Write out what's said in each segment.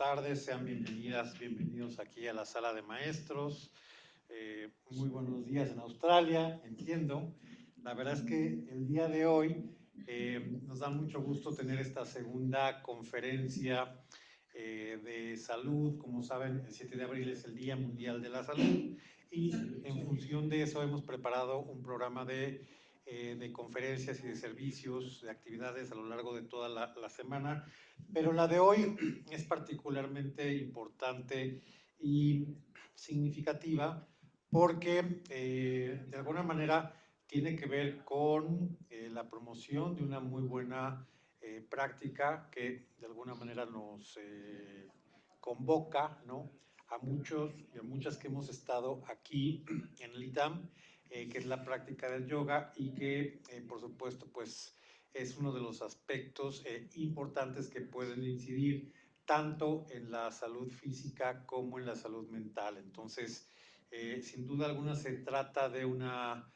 tardes, sean bienvenidas, bienvenidos aquí a la sala de maestros. Muy buenos días en Australia, entiendo. La verdad es que el día de hoy nos da mucho gusto tener esta segunda conferencia de salud. Como saben, el 7 de abril es el Día Mundial de la Salud y en función de eso hemos preparado un programa de conferencias y de servicios, de actividades a lo largo de toda la semana, pero la de hoy es particularmente importante y significativa porque de alguna manera tiene que ver con la promoción de una muy buena práctica que de alguna manera nos convoca, ¿no?, a muchos y a muchas que hemos estado aquí en el ITAM, que es la práctica del yoga y que por supuesto pues es uno de los aspectos importantes que pueden incidir tanto en la salud física como en la salud mental. Entonces, sin duda alguna se trata de una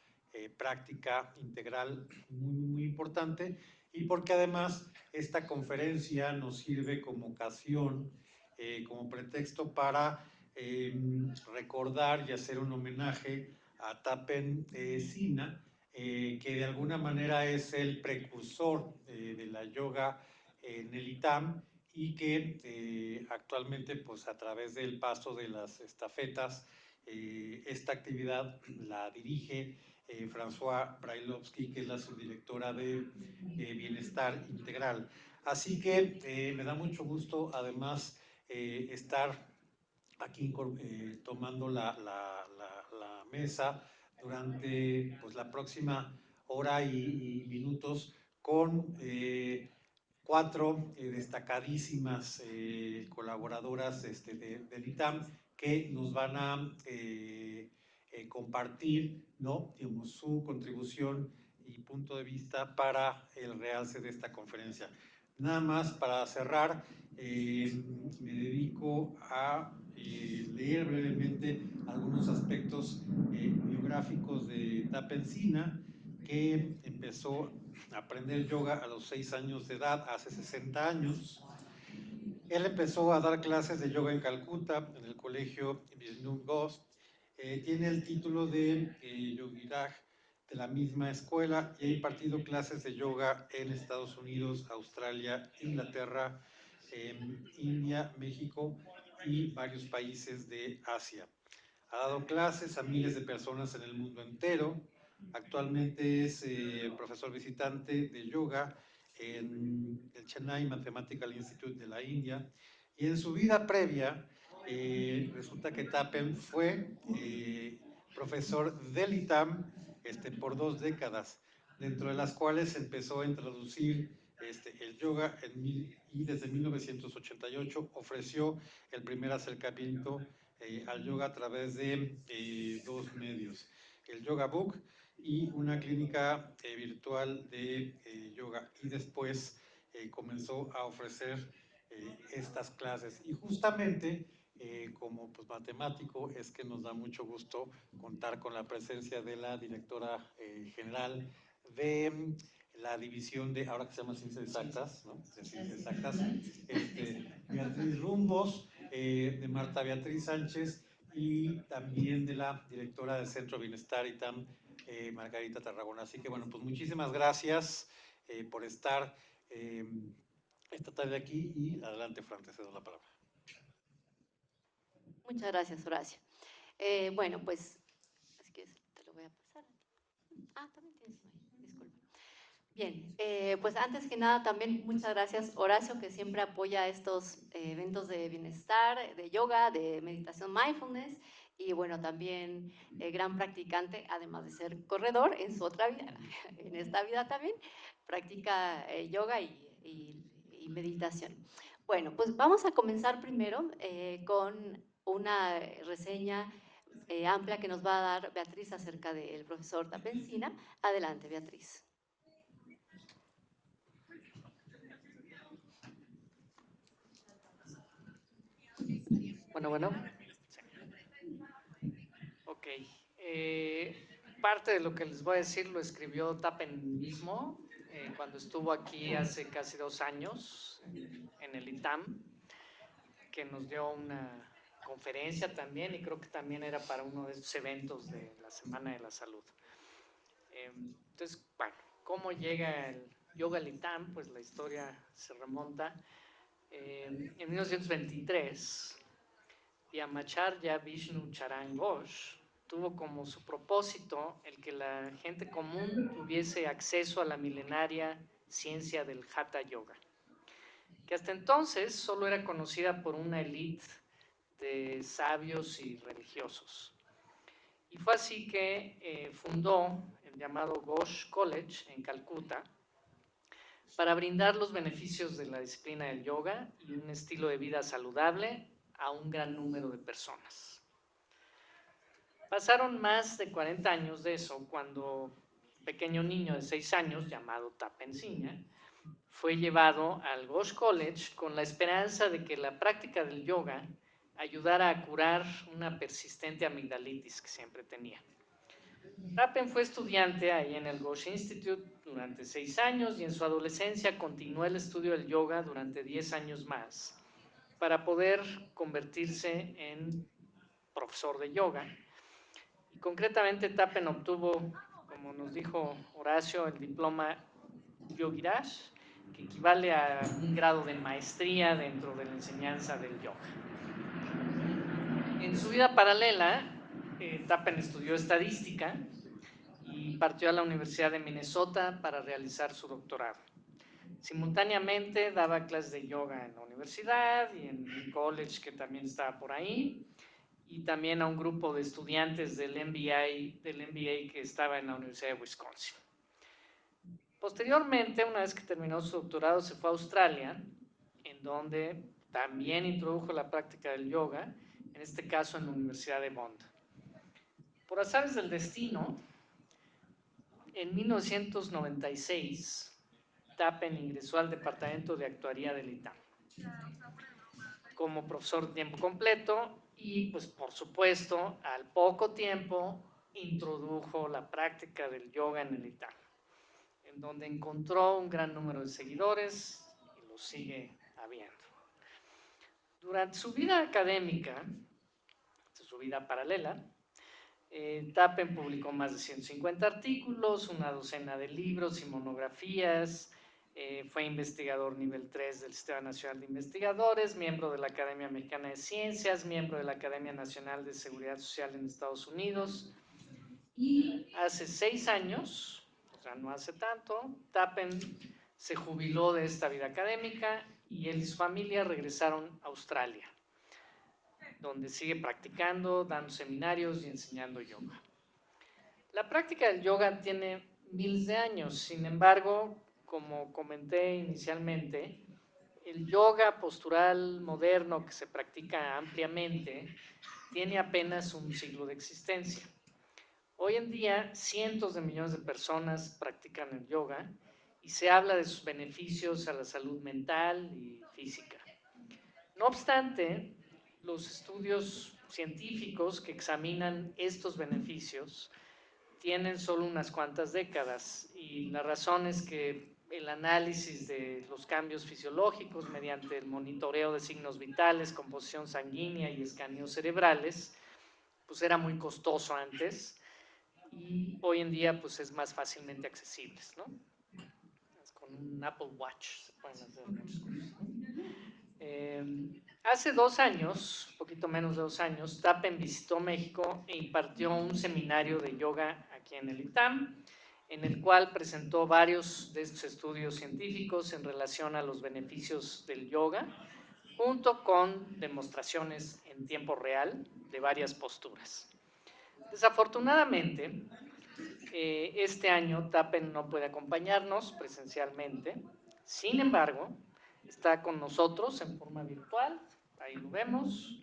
práctica integral muy importante, y porque además esta conferencia nos sirve como ocasión, como pretexto para recordar y hacer un homenaje a Tapen Sina, que de alguna manera es el precursor de la yoga en el ITAM, y que actualmente pues a través del paso de las estafetas esta actividad la dirige François Brailovsky, que es la subdirectora de Bienestar Integral. Así que me da mucho gusto además estar aquí tomando la mesa durante pues, la próxima hora y minutos con cuatro destacadísimas colaboradoras del ITAM que nos van a compartir, ¿no?, digamos, su contribución y punto de vista para el realce de esta conferencia. Nada más para cerrar, me dedico a leer brevemente algunos aspectos biográficos de Tapen Sina, que empezó a aprender yoga a los 6 años de edad, hace 60 años. Él empezó a dar clases de yoga en Calcuta, en el colegio Vishnu Ghosh. Tiene el título de Yogiraj de la misma escuela y ha impartido clases de yoga en Estados Unidos, Australia, Inglaterra, India, México y varios países de Asia. Ha dado clases a miles de personas en el mundo entero. Actualmente es profesor visitante de yoga en el Chennai Mathematical Institute de la India. Y en su vida previa, resulta que Tapen fue profesor del ITAM por 2 décadas, dentro de las cuales empezó a introducir el yoga y desde 1988 ofreció el primer acercamiento al yoga a través de 2 medios, el Yoga Book y una clínica virtual de yoga, y después comenzó a ofrecer estas clases. Y justamente como pues, matemático es que nos da mucho gusto contar con la presencia de la directora general de la división de, ahora que se llama Ciencias Exactas, ¿no?, de Ciencias Exactas, Beatriz Rumbos, de Marta Beatriz Sánchez, y también de la directora del Centro Bienestar ITAM, Margarita Tarragona. Así que bueno, pues muchísimas gracias por estar esta tarde aquí, y adelante, Fran, te cedo la palabra. Muchas gracias, Horacio. Bueno, pues, es que te lo voy a pasar. También tienes ahí, disculpa. Bien, pues antes que nada también muchas gracias, Horacio, que siempre apoya estos eventos de bienestar, de yoga, de meditación mindfulness, y bueno, también gran practicante, además de ser corredor en su otra vida, en esta vida también, practica yoga y meditación. Bueno, pues vamos a comenzar primero con una reseña amplia que nos va a dar Beatriz acerca del profesor Tapen Sina. Adelante, Beatriz. Bueno. Ok. Parte de lo que les voy a decir lo escribió Tapen mismo cuando estuvo aquí hace casi 2 años en el ITAM, que nos dio una conferencia también, y creo que también era para uno de estos eventos de la Semana de la Salud. Entonces, bueno, ¿cómo llega el yoga al ITAM? Pues la historia se remonta. En 1923, Vyamacharya Vishnu Charan Ghosh tuvo como su propósito el que la gente común tuviese acceso a la milenaria ciencia del Hatha Yoga, que hasta entonces solo era conocida por una élite de sabios y religiosos. Y fue así que fundó el llamado Ghosh College en Calcuta para brindar los beneficios de la disciplina del yoga y un estilo de vida saludable a un gran número de personas. Pasaron más de 40 años de eso cuando un pequeño niño de 6 años llamado Tapen Singha fue llevado al Ghosh College con la esperanza de que la práctica del yoga ayudara a curar una persistente amigdalitis que siempre tenía. Tapen fue estudiante ahí en el Ghosh Institute durante 6 años y en su adolescencia continuó el estudio del yoga durante 10 años más para poder convertirse en profesor de yoga. Y concretamente Tapen obtuvo, como nos dijo Horacio, el diploma Yogiraj, que equivale a un grado de maestría dentro de la enseñanza del yoga. En su vida paralela, Tapen estudió estadística y partió a la Universidad de Minnesota para realizar su doctorado. Simultáneamente daba clases de yoga en la universidad y en el college que también estaba por ahí, y también a un grupo de estudiantes del MBA que estaba en la Universidad de Wisconsin. Posteriormente, una vez que terminó su doctorado, se fue a Australia, en donde también introdujo la práctica del yoga, en este caso en la Universidad de Bond. Por azares del destino, en 1996, Tapen ingresó al Departamento de Actuaría del ITAM como profesor de tiempo completo y, pues, por supuesto, al poco tiempo introdujo la práctica del yoga en el ITAM, en donde encontró un gran número de seguidores y lo sigue habiendo. Durante su vida académica, su vida paralela, Tapen publicó más de 150 artículos, una docena de libros y monografías, fue investigador nivel 3 del Sistema Nacional de Investigadores, miembro de la Academia Mexicana de Ciencias, miembro de la Academia Nacional de Seguridad Social en Estados Unidos. Y hace 6 años, o sea, no hace tanto, Tapen se jubiló de esta vida académica y él y su familia regresaron a Australia, donde sigue practicando, dando seminarios y enseñando yoga. La práctica del yoga tiene miles de años, sin embargo, como comenté inicialmente, el yoga postural moderno que se practica ampliamente tiene apenas un siglo de existencia. Hoy en día, cientos de millones de personas practican el yoga y se habla de sus beneficios a la salud mental y física. No obstante, los estudios científicos que examinan estos beneficios tienen solo unas cuantas décadas, y la razón es que el análisis de los cambios fisiológicos mediante el monitoreo de signos vitales, composición sanguínea y escaneos cerebrales, pues era muy costoso antes, y hoy en día pues es más fácilmente accesible, ¿no? Con un Apple Watch se pueden hacer muchas cosas, ¿no? Hace 2 años, un poquito menos de 2 años, Tapen visitó México e impartió un seminario de yoga aquí en el ITAM, en el cual presentó varios de estos estudios científicos en relación a los beneficios del yoga, junto con demostraciones en tiempo real de varias posturas. Desafortunadamente, este año Tapen no puede acompañarnos presencialmente. Sin embargo, está con nosotros en forma virtual, ahí lo vemos,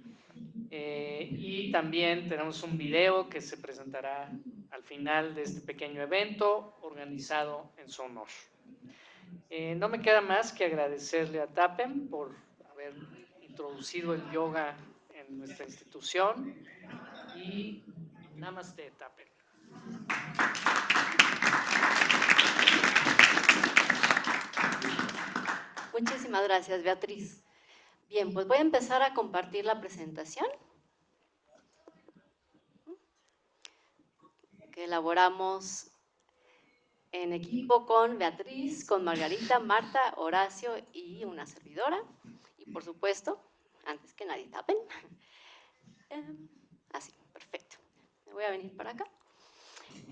y también tenemos un video que se presentará al final de este pequeño evento organizado en su honor. No me queda más que agradecerle a Tapen por haber introducido el yoga en nuestra institución, y namaste, Tapen. Muchísimas gracias, Beatriz. Bien, pues voy a empezar a compartir la presentación que elaboramos en equipo con Beatriz, con Margarita, Marta, Horacio y una servidora. Y por supuesto, antes que nadie tapen. Así, perfecto. Me voy a venir para acá.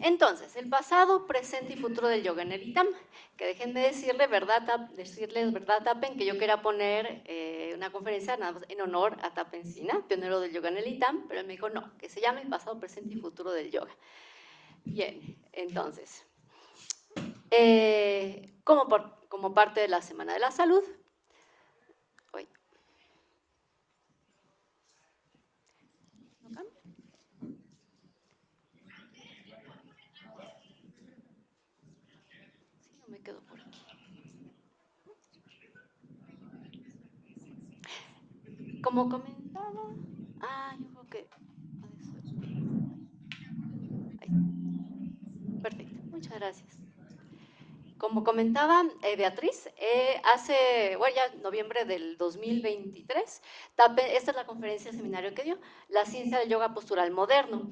Entonces, el pasado, presente y futuro del yoga en el ITAM. Que dejen de decirles, verdad, Tapen, que yo quería poner una conferencia nada más en honor a Tapen Sina, pionero del yoga en el ITAM, pero él me dijo, no, que se llame el pasado, presente y futuro del yoga. Bien, entonces, como parte de la Semana de la Salud, hoy, ¿no cambia? Sí, no me quedo por aquí. Como comentaba, yo creo que perfecto, muchas gracias. Como comentaba Beatriz, bueno, ya noviembre del 2023, esta es la conferencia seminario que dio, La ciencia del yoga postural moderno.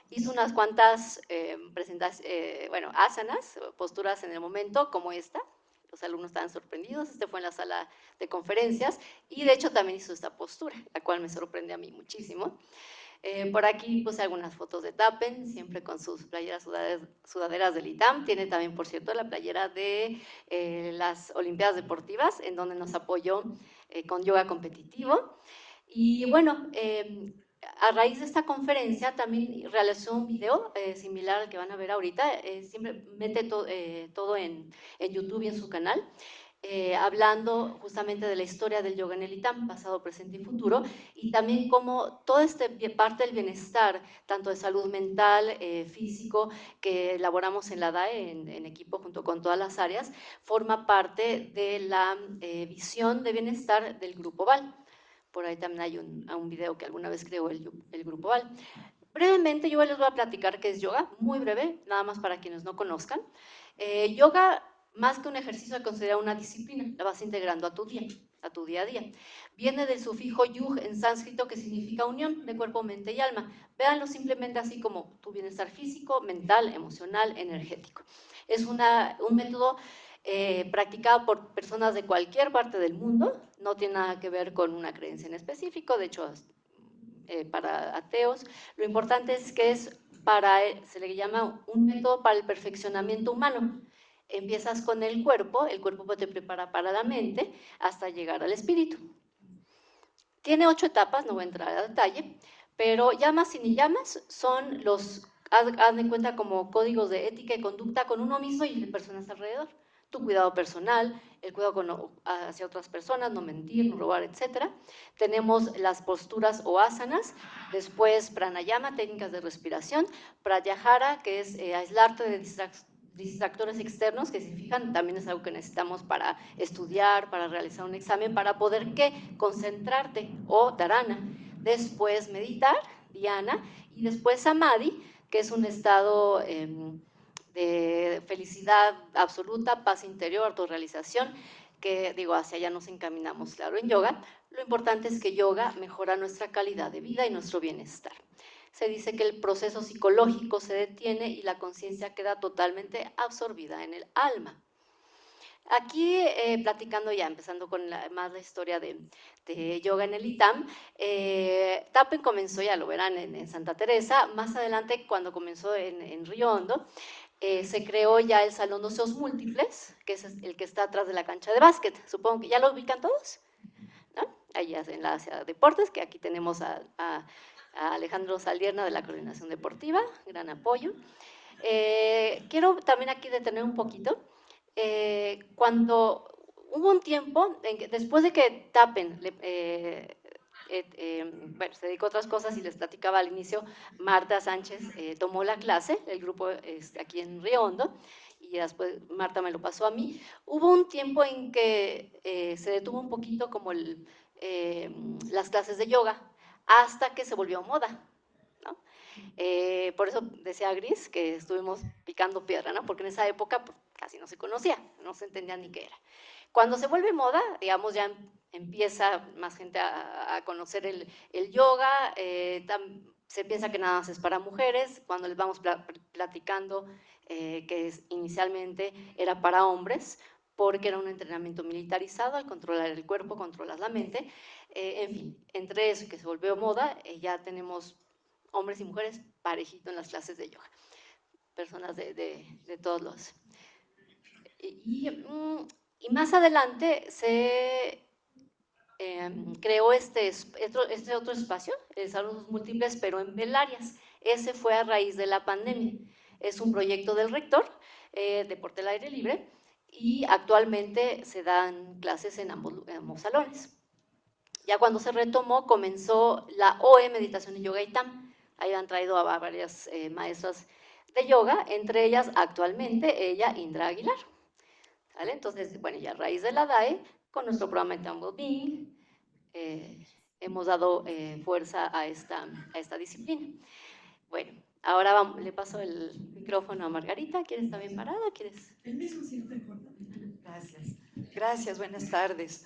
Hizo unas cuantas asanas, posturas en el momento, como esta. Los alumnos estaban sorprendidos, fue en la sala de conferencias, y de hecho también hizo esta postura, la cual me sorprende a mí muchísimo. Por aquí puse algunas fotos de Tapen, siempre con sus playeras sudaderas del ITAM. Tiene también, por cierto, la playera de las Olimpiadas Deportivas, en donde nos apoyó con yoga competitivo. Y bueno, a raíz de esta conferencia también realizó un video similar al que van a ver ahorita. Siempre mete todo en YouTube y en su canal. Hablando justamente de la historia del yoga en el ITAM, pasado, presente y futuro, y también cómo toda esta parte del bienestar, tanto de salud mental, físico, que elaboramos en la DAE, en equipo junto con todas las áreas, forma parte de la visión de bienestar del Grupo VAL. Por ahí también hay un video que alguna vez creó el Grupo VAL. Brevemente, yo les voy a platicar qué es yoga, muy breve, nada más para quienes no conozcan. Yoga, más que un ejercicio, se considera una disciplina, la vas integrando a tu día a día. Viene del sufijo yug en sánscrito, que significa unión de cuerpo, mente y alma. Véanlo simplemente así como tu bienestar físico, mental, emocional, energético. Es un método practicado por personas de cualquier parte del mundo, no tiene nada que ver con una creencia en específico, de hecho, para ateos. Lo importante es que se le llama un método para el perfeccionamiento humano. Empiezas con el cuerpo te prepara para la mente hasta llegar al espíritu. Tiene 8 etapas, no voy a entrar a detalle, pero llamas y ni llamas son haz de cuenta como códigos de ética y conducta con uno mismo y de personas alrededor. Tu cuidado personal, el cuidado hacia otras personas, no mentir, no robar, etc. Tenemos las posturas o asanas, después pranayama, técnicas de respiración, pratyahara, que es aislarte de distractores externos, que si fijan también es algo que necesitamos para estudiar, para realizar un examen, para poder ¿qué? Concentrarte, o dharana. Después meditar, dhyana, y después samadhi, que es un estado de felicidad absoluta, paz interior, autorrealización, que digo, hacia allá nos encaminamos, claro, en yoga. Lo importante es que yoga mejora nuestra calidad de vida y nuestro bienestar. Se dice que el proceso psicológico se detiene y la conciencia queda totalmente absorbida en el alma. Aquí, platicando ya, empezando con más la historia de yoga en el ITAM, Tapen comenzó, ya lo verán, en Santa Teresa. Más adelante, cuando comenzó en Río Hondo, se creó ya el Salón de Usos Múltiples, que es el que está atrás de la cancha de básquet. Supongo que ya lo ubican todos, ¿no? Ahí en la Asia Deportes, que aquí tenemos a Alejandro Saldierna de la Coordinación Deportiva, gran apoyo. Quiero también aquí detener un poquito. Cuando hubo un tiempo, después de que Tapen se dedicó a otras cosas y les platicaba al inicio, Marta Sánchez tomó la clase, el grupo aquí en Río Hondo, y después Marta me lo pasó a mí. Hubo un tiempo en que se detuvo un poquito como las clases de yoga, hasta que se volvió moda, ¿no? Por eso decía Gris que estuvimos picando piedra, ¿no? Porque en esa época pues, casi no se conocía, no se entendía ni qué era. Cuando se vuelve moda, digamos, ya empieza más gente a conocer el yoga, se piensa que nada más es para mujeres, cuando les vamos platicando que inicialmente era para hombres, porque era un entrenamiento militarizado, al controlar el cuerpo, controlas la mente, en fin, entre eso que se volvió moda, ya tenemos hombres y mujeres parejito en las clases de yoga, personas de todos los... Y más adelante se creó este otro espacio, saludos múltiples, pero en Belarias. Ese fue a raíz de la pandemia. Es un proyecto del rector, deporte al aire libre, y actualmente se dan clases en ambos salones. Ya cuando se retomó, comenzó la OE Meditación y Yoga ITAM. Ahí han traído a varias maestras de yoga, entre ellas actualmente ella, Indra Aguilar. ¿Vale? Entonces, bueno, ya a raíz de la DAE, con nuestro programa ITAM Wellbeing, hemos dado fuerza a esta disciplina. Bueno, ahora vamos, le paso el micrófono a Margarita. ¿Quieres estar bien parada? ¿Quieres? El mismo siempre corta. Gracias. Gracias, buenas tardes.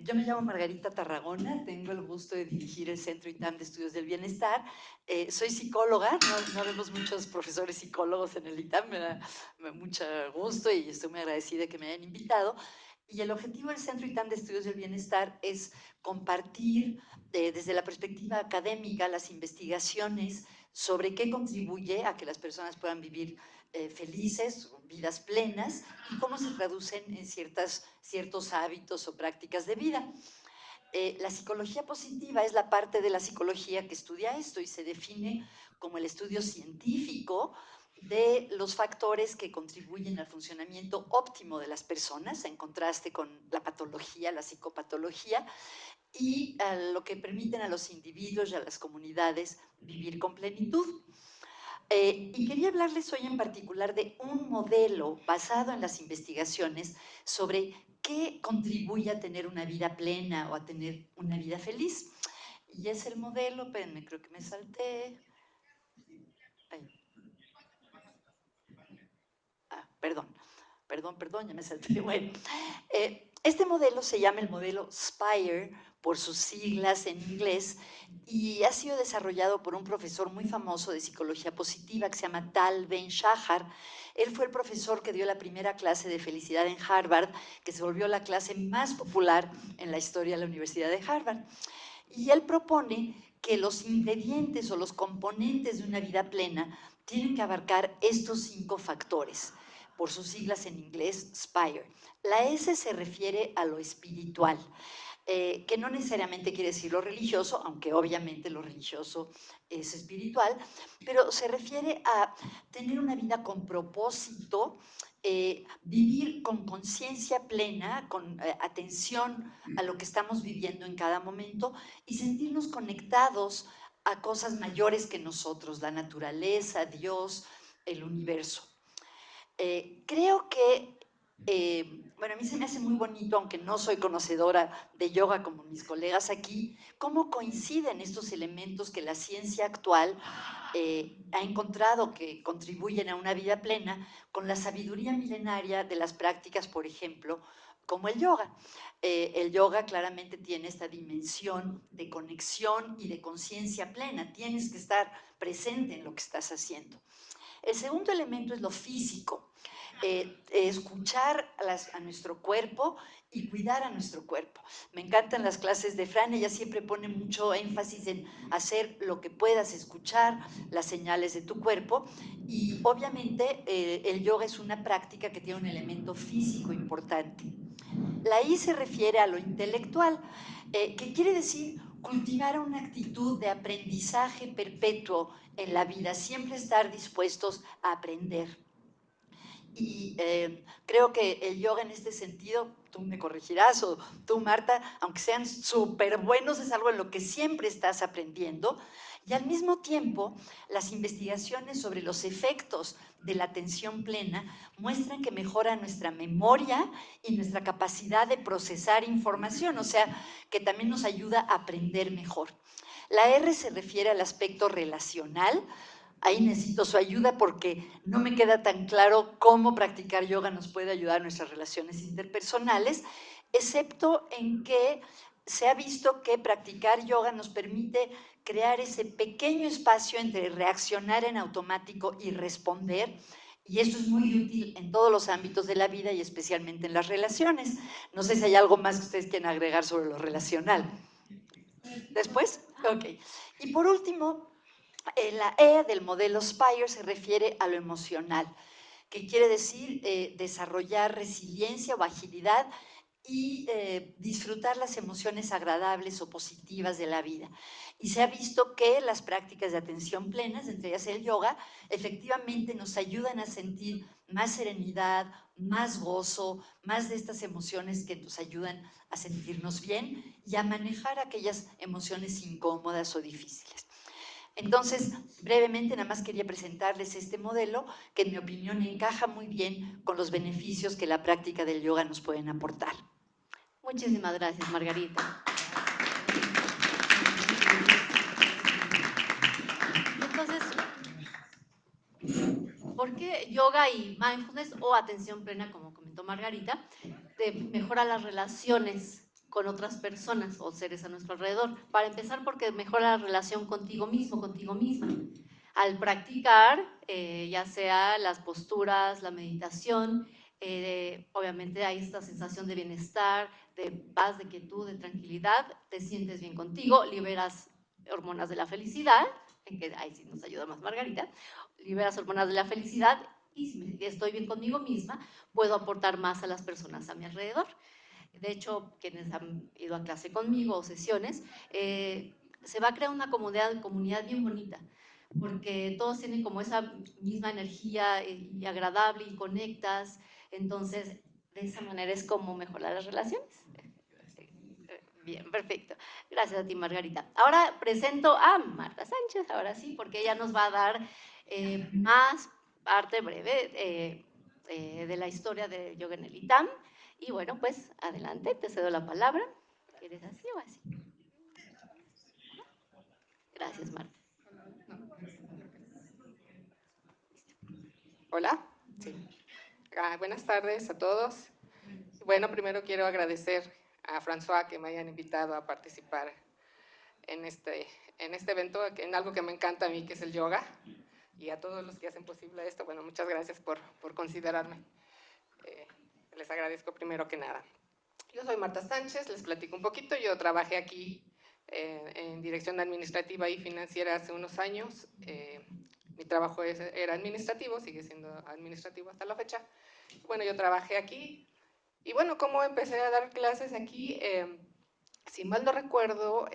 Yo me llamo Margarita Tarragona, tengo el gusto de dirigir el Centro ITAM de Estudios del Bienestar. Soy psicóloga, no vemos muchos profesores psicólogos en el ITAM, me da mucho gusto y estoy muy agradecida de que me hayan invitado. Y el objetivo del Centro ITAM de Estudios del Bienestar es compartir desde la perspectiva académica las investigaciones sobre qué contribuye a que las personas puedan vivir felices, vidas plenas, y cómo se traducen en ciertos hábitos o prácticas de vida. La psicología positiva es la parte de la psicología que estudia esto y se define como el estudio científico de los factores que contribuyen al funcionamiento óptimo de las personas, en contraste con la patología, la psicopatología, y lo que permiten a los individuos y a las comunidades vivir con plenitud. Y quería hablarles hoy en particular de un modelo basado en las investigaciones sobre qué contribuye a tener una vida plena o a tener una vida feliz. Y es el modelo, espérenme, creo que me salté. Ay. Perdón, ya me salté. Bueno, este modelo se llama el modelo SPIRE por sus siglas en inglés y ha sido desarrollado por un profesor muy famoso de psicología positiva que se llama Tal Ben-Shahar. Él fue el profesor que dio la primera clase de felicidad en Harvard, que se volvió la clase más popular en la historia de la Universidad de Harvard. Y él propone que los ingredientes o los componentes de una vida plena tienen que abarcar estos 5 factores, por sus siglas en inglés, SPIRE. La S se refiere a lo espiritual, que no necesariamente quiere decir lo religioso, aunque obviamente lo religioso es espiritual, pero se refiere a tener una vida con propósito, vivir con conciencia plena, con atención a lo que estamos viviendo en cada momento y sentirnos conectados a cosas mayores que nosotros, la naturaleza, Dios, el universo. Creo que, bueno, a mí se me hace muy bonito, aunque no soy conocedora de yoga como mis colegas aquí, cómo coinciden estos elementos que la ciencia actual ha encontrado que contribuyen a una vida plena con la sabiduría milenaria de las prácticas, por ejemplo, como el yoga. El yoga claramente tiene esta dimensión de conexión y de conciencia plena. Tienes que estar presente en lo que estás haciendo. El segundo elemento es lo físico. Escuchar a nuestro cuerpo y cuidar a nuestro cuerpo. Me encantan las clases de Fran, ella siempre pone mucho énfasis en hacer lo que puedas escuchar, las señales de tu cuerpo, y obviamente el yoga es una práctica que tiene un elemento físico importante. La I se refiere a lo intelectual, que quiere decir cultivar una actitud de aprendizaje perpetuo en la vida, siempre estar dispuestos a aprender. Y creo que el yoga en este sentido, tú me corregirás o tú, Marta, aunque sean súper buenos, es algo en lo que siempre estás aprendiendo. Y al mismo tiempo, las investigaciones sobre los efectos de la atención plena muestran que mejora nuestra memoria y nuestra capacidad de procesar información, o sea, que también nos ayuda a aprender mejor. La R se refiere al aspecto relacional. Ahí necesito su ayuda porque no me queda tan claro cómo practicar yoga nos puede ayudar en nuestras relaciones interpersonales, excepto en que se ha visto que practicar yoga nos permite crear ese pequeño espacio entre reaccionar en automático y responder. Y eso es muy útil en todos los ámbitos de la vida y especialmente en las relaciones. No sé si hay algo más que ustedes quieren agregar sobre lo relacional. ¿Después? Ok. Y por último, la E del modelo SPIRE se refiere a lo emocional, que quiere decir desarrollar resiliencia o agilidad y disfrutar las emociones agradables o positivas de la vida. Y se ha visto que las prácticas de atención plena, entre ellas el yoga, efectivamente nos ayudan a sentir más serenidad, más gozo, más de estas emociones que nos ayudan a sentirnos bien y a manejar aquellas emociones incómodas o difíciles. Entonces, brevemente, nada más quería presentarles este modelo que, en mi opinión, encaja muy bien con los beneficios que la práctica del yoga nos pueden aportar. Muchísimas gracias, Margarita. Entonces, ¿por qué yoga y mindfulness o atención plena, como comentó Margarita, mejora las relaciones con otras personas o seres a nuestro alrededor? Para empezar, porque mejora la relación contigo mismo, contigo misma. Al practicar, ya sea las posturas, la meditación, obviamente hay esta sensación de bienestar, de paz, de quietud, de tranquilidad, te sientes bien contigo, liberas hormonas de la felicidad, en que ahí sí nos ayuda más Margarita, liberas hormonas de la felicidad y si estoy bien conmigo misma, puedo aportar más a las personas a mi alrededor. De hecho, quienes han ido a clase conmigo o sesiones, se va a crear una comunidad bien bonita, porque todos tienen como esa misma energía y agradable y conectas, entonces de esa manera es como mejorar las relaciones. Bien, perfecto. Gracias a ti, Margarita. Ahora presento a Marta Sánchez, ahora sí, porque ella nos va a dar más parte breve de la historia de yoga en el ITAM. Y bueno, pues adelante, te cedo la palabra. ¿Quieres así o así? Gracias, Marta. Hola. Sí. Buenas tardes a todos. Bueno, primero quiero agradecer a François que me hayan invitado a participar en este evento, en algo que me encanta a mí, que es el yoga, y a todos los que hacen posible esto. Bueno, muchas gracias por considerarme. Les agradezco primero que nada. Yo soy Marta Sánchez, les platico un poquito. Yo trabajé aquí en dirección administrativa y financiera hace unos años. Mi trabajo era administrativo, sigue siendo administrativo hasta la fecha. Bueno, yo trabajé aquí y bueno, ¿cómo empecé a dar clases aquí? Si mal no recuerdo,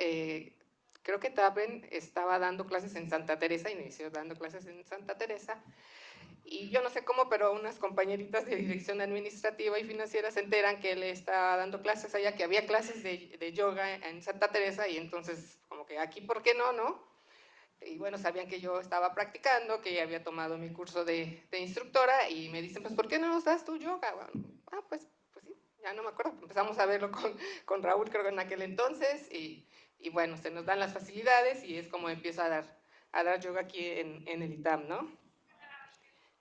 creo que Taben estaba dando clases en Santa Teresa, inició dando clases en Santa Teresa, y yo no sé cómo, pero unas compañeritas de dirección administrativa y financiera se enteran que él estaba dando clases allá, que había clases de yoga en Santa Teresa, y entonces como que aquí, ¿por qué no, no? Y bueno, sabían que yo estaba practicando, que ya había tomado mi curso de instructora, y me dicen, pues, ¿por qué no nos das tu yoga? Bueno, pues sí, ya no me acuerdo, empezamos a verlo con Raúl, creo que en aquel entonces, y bueno, se nos dan las facilidades, y es como empiezo a dar yoga aquí en el ITAM, ¿no?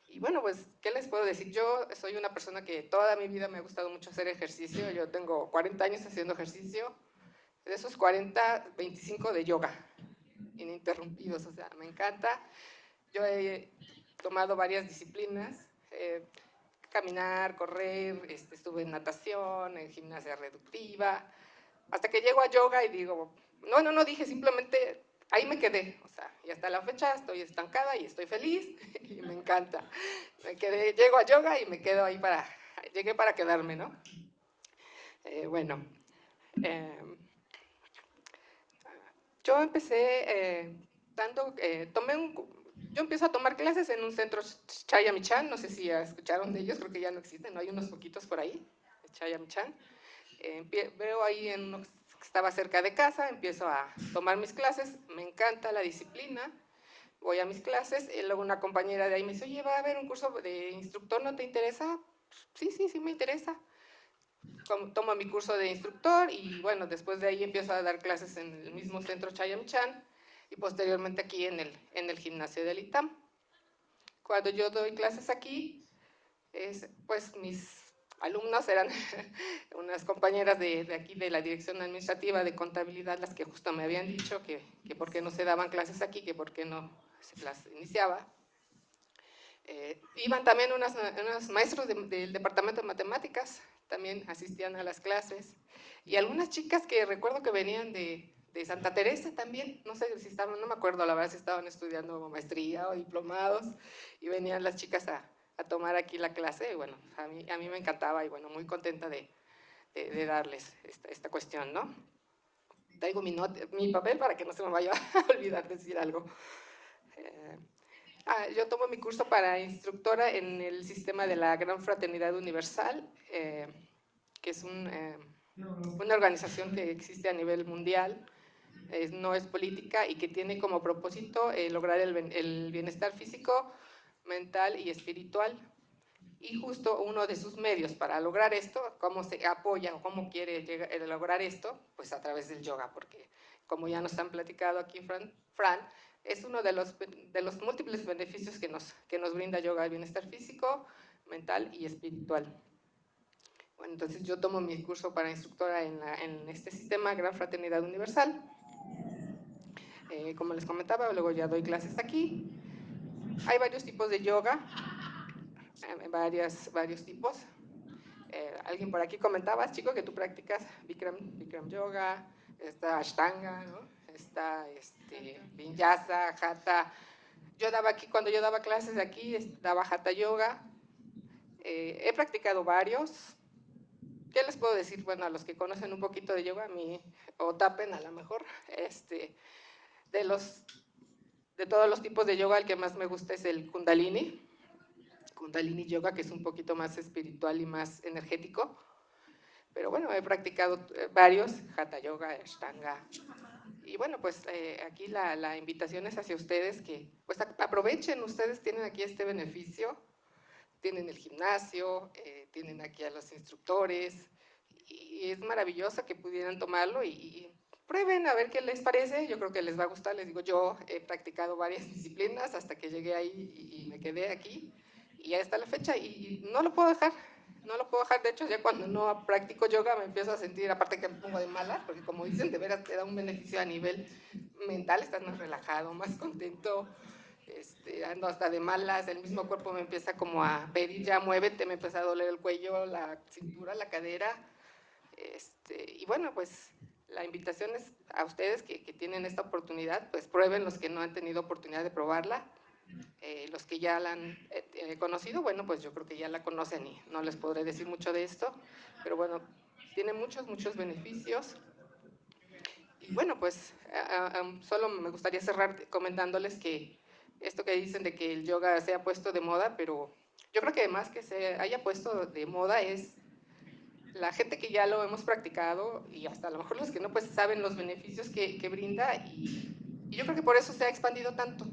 Y bueno, pues, ¿qué les puedo decir? Yo soy una persona que toda mi vida me ha gustado mucho hacer ejercicio, yo tengo 40 años haciendo ejercicio, de esos 40, 25 de yoga, ininterrumpidos, o sea, me encanta. Yo he tomado varias disciplinas, caminar, correr, estuve en natación, en gimnasia reductiva, hasta que llego a yoga y digo, no, dije simplemente, ahí me quedé, o sea, y hasta la fecha estoy estancada y estoy feliz y me encanta. Llego a yoga y me quedo ahí llegué para quedarme, ¿no? Bueno, eh, yo empecé yo empiezo a tomar clases en un centro Chayamichan, no sé si escucharon de ellos, creo que ya no existen, ¿no? Hay unos poquitos por ahí, Chayamichan. Veo ahí en uno que estaba cerca de casa, empiezo a tomar mis clases, me encanta la disciplina, voy a mis clases, y luego una compañera de ahí me dice, oye, va a haber un curso de instructor, ¿no te interesa? Sí, me interesa. tomo mi curso de instructor y bueno, después de ahí empiezo a dar clases en el mismo centro Chayamichan y posteriormente aquí en el gimnasio del ITAM. Cuando yo doy clases aquí, pues mis alumnos eran unas compañeras de aquí de la dirección administrativa de contabilidad, las que justo me habían dicho que por qué no se daban clases aquí, que por qué no se las iniciaba. Iban también unos maestros del departamento de matemáticas, también asistían a las clases, y algunas chicas que recuerdo que venían de Santa Teresa también, no sé si estaban, no me acuerdo la verdad si estaban estudiando maestría o diplomados, y venían las chicas a tomar aquí la clase, y bueno, a mí me encantaba, y bueno, muy contenta de darles esta cuestión, ¿no? Traigo mi papel para que no se me vaya a olvidar decir algo. Yo tomo mi curso para instructora en el sistema de la Gran Fraternidad Universal, que es una organización que existe a nivel mundial, no es política y que tiene como propósito lograr el bienestar físico, mental y espiritual. Y justo uno de sus medios para lograr esto, cómo se apoya o cómo quiere lograr esto, pues a través del yoga, porque como ya nos han platicado aquí Fran, es uno de los múltiples beneficios que nos brinda yoga, el bienestar físico, mental y espiritual. Bueno, entonces yo tomo mi curso para instructora en este sistema Gran Fraternidad Universal. Como les comentaba, luego ya doy clases aquí. Hay varios tipos de yoga, varios tipos. Alguien por aquí comentaba, chico, que tú practicas Bikram Yoga, está Ashtanga, ¿no? Está Vinyasa, Hatha. Cuando yo daba clases aquí, daba Hatha Yoga. He practicado varios. ¿Qué les puedo decir? Bueno, a los que conocen un poquito de yoga, o tapen a lo mejor, de todos los tipos de yoga, el que más me gusta es el Kundalini Yoga, que es un poquito más espiritual y más energético. Pero bueno, he practicado varios, Hatha Yoga, Ashtanga. Y bueno, pues aquí la invitación es hacia ustedes que pues aprovechen, ustedes tienen aquí este beneficio, tienen el gimnasio, tienen aquí a los instructores, y es maravilloso que pudieran tomarlo y prueben a ver qué les parece. Yo creo que les va a gustar. Les digo, yo he practicado varias disciplinas hasta que llegué ahí y me quedé aquí, y ya está la fecha, y no lo puedo dejar. No lo puedo dejar. De hecho, ya cuando no practico yoga me empiezo a sentir, aparte que me pongo de malas, porque como dicen, de veras te da un beneficio a nivel mental, estás más relajado, más contento, ando hasta de malas, el mismo cuerpo me empieza como a pedir, ya muévete, me empieza a doler el cuello, la cintura, la cadera, y bueno, pues la invitación es a ustedes que tienen esta oportunidad, pues prueben, los que no han tenido oportunidad de probarla. Los que ya la han conocido, bueno, pues yo creo que ya la conocen y no les podré decir mucho de esto, pero bueno, tiene muchos beneficios. Y bueno, pues solo me gustaría cerrar comentándoles que esto que dicen de que el yoga se ha puesto de moda, pero yo creo que más que se haya puesto de moda es la gente que ya lo hemos practicado, y hasta a lo mejor los que no, pues saben los beneficios que brinda, y yo creo que por eso se ha expandido tanto.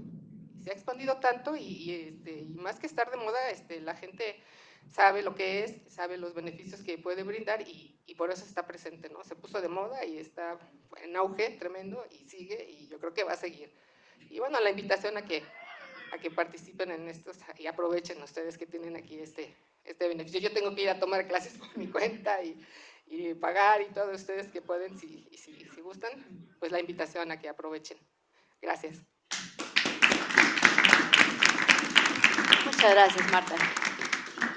Se ha expandido tanto y más que estar de moda, la gente sabe lo que es, sabe los beneficios que puede brindar, y por eso está presente, ¿no? Se puso de moda y está en auge tremendo y sigue, y yo creo que va a seguir. Y bueno, la invitación a que participen en estos y aprovechen ustedes que tienen aquí este beneficio. Yo tengo que ir a tomar clases por mi cuenta y pagar, y todos ustedes que pueden, si gustan, pues la invitación a que aprovechen. Gracias. Muchas gracias, Marta.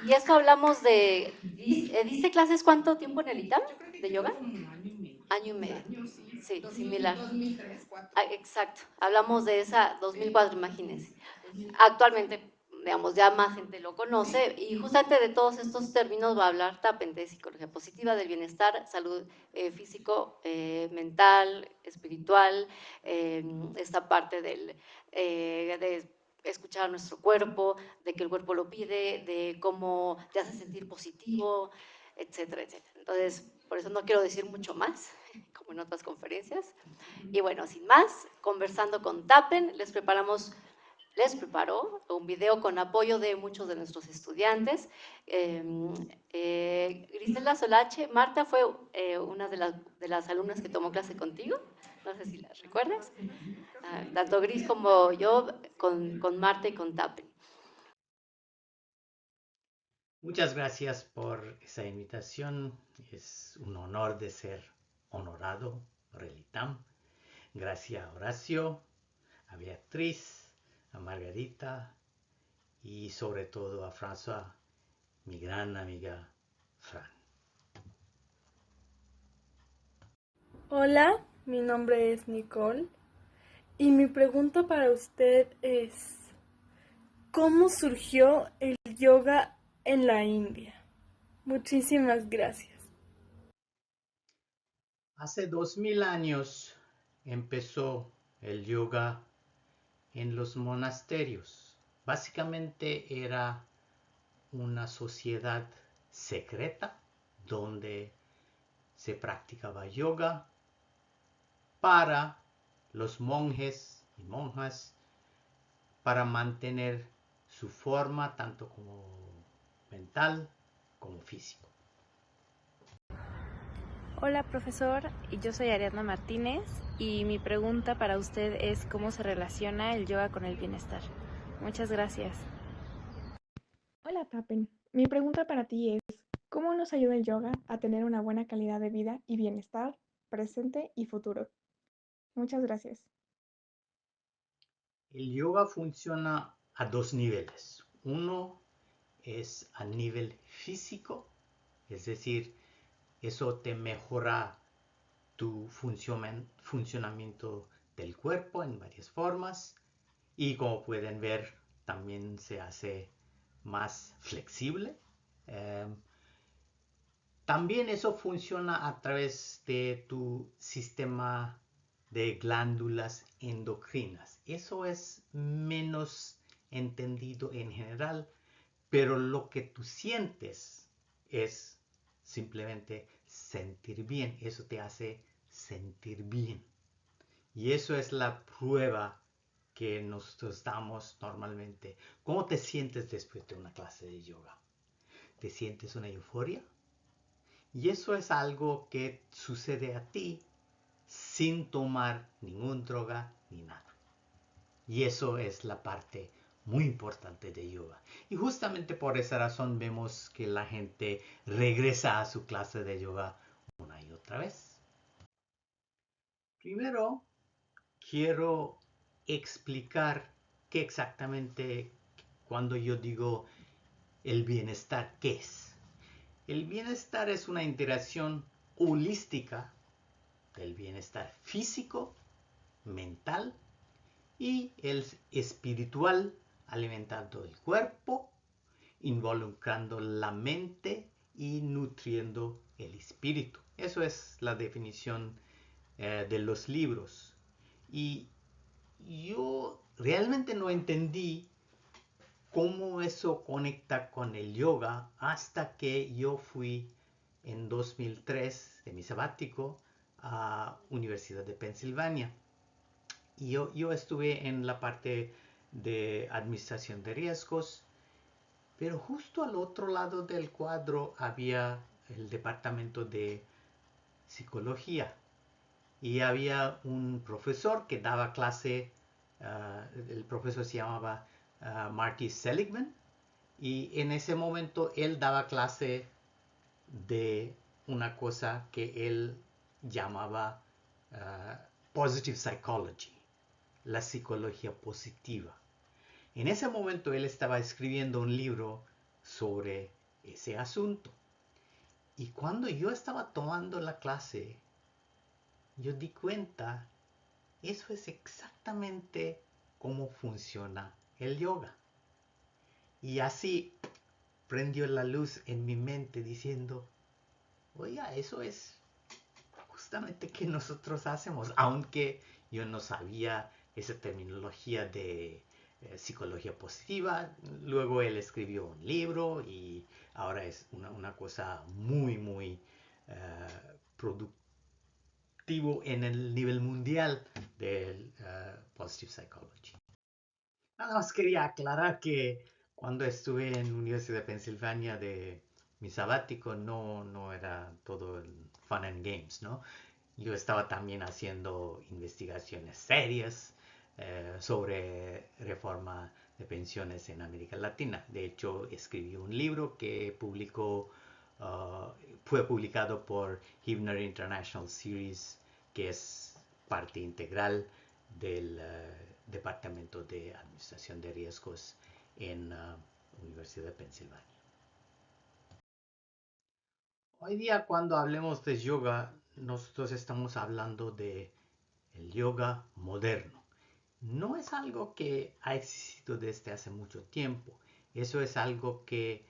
Y esto hablamos de... ¿Diste clases cuánto tiempo en el ITAM de yoga? Un año y medio. Año y medio. Sí, similar. 2003, 2004. Exacto. Hablamos de esa 2004, imagínense. Actualmente, digamos, ya más gente lo conoce, y justamente de todos estos términos va a hablar Tappen, de psicología positiva, del bienestar, salud físico, mental, espiritual, esta parte de escuchar a nuestro cuerpo, de que el cuerpo lo pide, de cómo te hace sentir positivo, etcétera, etcétera. Entonces, por eso no quiero decir mucho más, como en otras conferencias. Y bueno, sin más, conversando con Tappen, les preparamos les preparó un video con apoyo de muchos de nuestros estudiantes. Griselda Solache, Marta fue una de las alumnas que tomó clase contigo, no sé si las recuerdas. Tanto Gris como yo con Marta y con Tapen. Muchas gracias por esa invitación. Es un honor de ser honorado por el ITAM. Gracias a Horacio, a Beatriz, a Margarita y sobre todo a François, mi gran amiga Fran. Hola, mi nombre es Nicole y mi pregunta para usted es, ¿cómo surgió el yoga en la India? Muchísimas gracias. Hace 2000 años empezó el yoga en los monasterios. Básicamente era una sociedad secreta donde se practicaba yoga para los monjes y monjas para mantener su forma tanto como mental como físico. Hola profesor, yo soy Ariadna Martínez y mi pregunta para usted es cómo se relaciona el yoga con el bienestar. Muchas gracias. Hola Tapen, mi pregunta para ti es, ¿cómo nos ayuda el yoga a tener una buena calidad de vida y bienestar presente y futuro? Muchas gracias. El yoga funciona a dos niveles. Uno es a nivel físico, es decir, eso te mejora tu funcionamiento del cuerpo en varias formas y como pueden ver también se hace más flexible. También eso funciona a través de tu sistema de glándulas endocrinas. Eso es menos entendido en general, pero lo que tú sientes es simplemente sentir bien. Eso te hace sentir bien. Y eso es la prueba que nosotros damos normalmente. ¿Cómo te sientes después de una clase de yoga? ¿Te sientes una euforia? Y eso es algo que sucede a ti sin tomar ninguna droga ni nada. Y eso es la parte muy importante de yoga. Y justamente por esa razón vemos que la gente regresa a su clase de yoga una y otra vez. Primero, quiero explicar qué exactamente cuando yo digo el bienestar, ¿qué es? El bienestar es una interacción holística del bienestar físico, mental y el espiritual, alimentando el cuerpo, involucrando la mente y nutriendo el espíritu. Eso es la definición de los libros. Y yo realmente no entendí cómo eso conecta con el yoga hasta que yo fui en 2003 de mi sabático a Universidad de Pensilvania. Y yo estuve en la parte de administración de riesgos, pero justo al otro lado del cuadro había el departamento de psicología y había un profesor que daba clase, el profesor se llamaba Marty Seligman, y en ese momento él daba clase de una cosa que él llamaba Positive Psychology, la psicología positiva. En ese momento él estaba escribiendo un libro sobre ese asunto. Y cuando yo estaba tomando la clase, yo di cuenta, eso es exactamente cómo funciona el yoga. Y así prendió la luz en mi mente diciendo, oiga, eso es justamente que nosotros hacemos, aunque yo no sabía esa terminología de psicología positiva. Luego él escribió un libro y ahora es una cosa muy, muy productivo en el nivel mundial del Positive Psychology. Nada más quería aclarar que cuando estuve en la Universidad de Pensilvania de mi sabático no era todo el fun and games, ¿no? Yo estaba también haciendo investigaciones serias sobre reforma de pensiones en América Latina. De hecho, escribí un libro que fue publicado por Hibner International Series, que es parte integral del Departamento de Administración de Riesgos en la Universidad de Pensilvania. Hoy día, cuando hablemos de yoga, nosotros estamos hablando de el yoga moderno. No es algo que ha existido desde hace mucho tiempo. Eso es algo que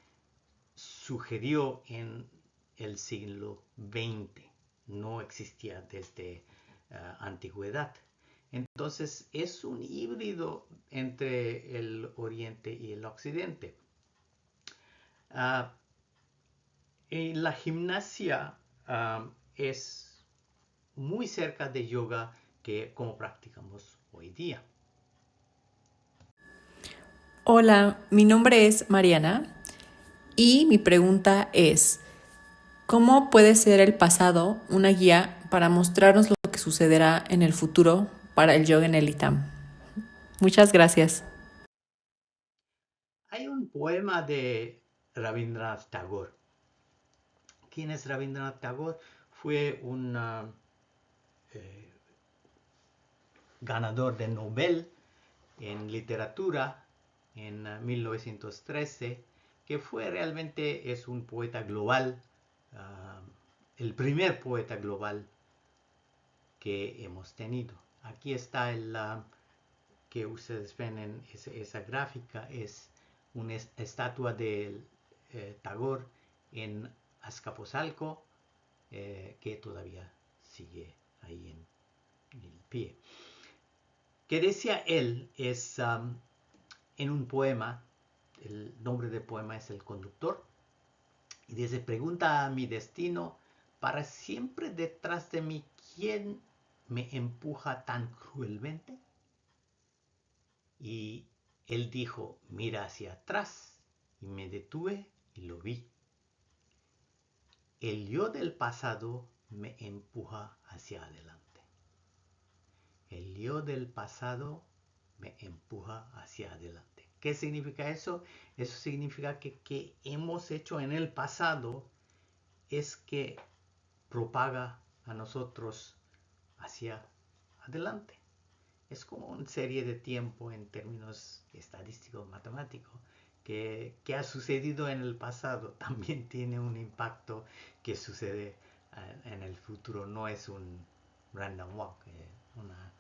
sugirió en el siglo XX. No existía desde antigüedad. Entonces es un híbrido entre el Oriente y el Occidente. Y la gimnasia es muy cerca de yoga que como practicamos hoy día. Hola, mi nombre es Mariana y mi pregunta es, ¿cómo puede ser el pasado una guía para mostrarnos lo que sucederá en el futuro para el yoga en el ITAM? Muchas gracias. Hay un poema de Rabindranath Tagore. ¿Quién es Rabindranath Tagore? Fue un ganador de Nobel en literatura en 1913, que realmente es un poeta global, el primer poeta global que hemos tenido. Aquí está el que ustedes ven en esa gráfica, es una estatua de Tagore en Azcapotzalco, que todavía sigue ahí en el pie. Que decía él es en un poema, el nombre del poema es El Conductor, y dice: pregunta a mi destino, para siempre detrás de mí, ¿quién me empuja tan cruelmente? Y él dijo: mira hacia atrás, y me detuve y lo vi. El yo del pasado me empuja hacia adelante. El yo del pasado me empuja hacia adelante. ¿Qué significa eso? Eso significa que hemos hecho en el pasado es que propaga a nosotros hacia adelante. Es como una serie de tiempo en términos estadísticos, matemáticos, que ha sucedido en el pasado. También tiene un impacto que sucede en el futuro. No es un random walk, una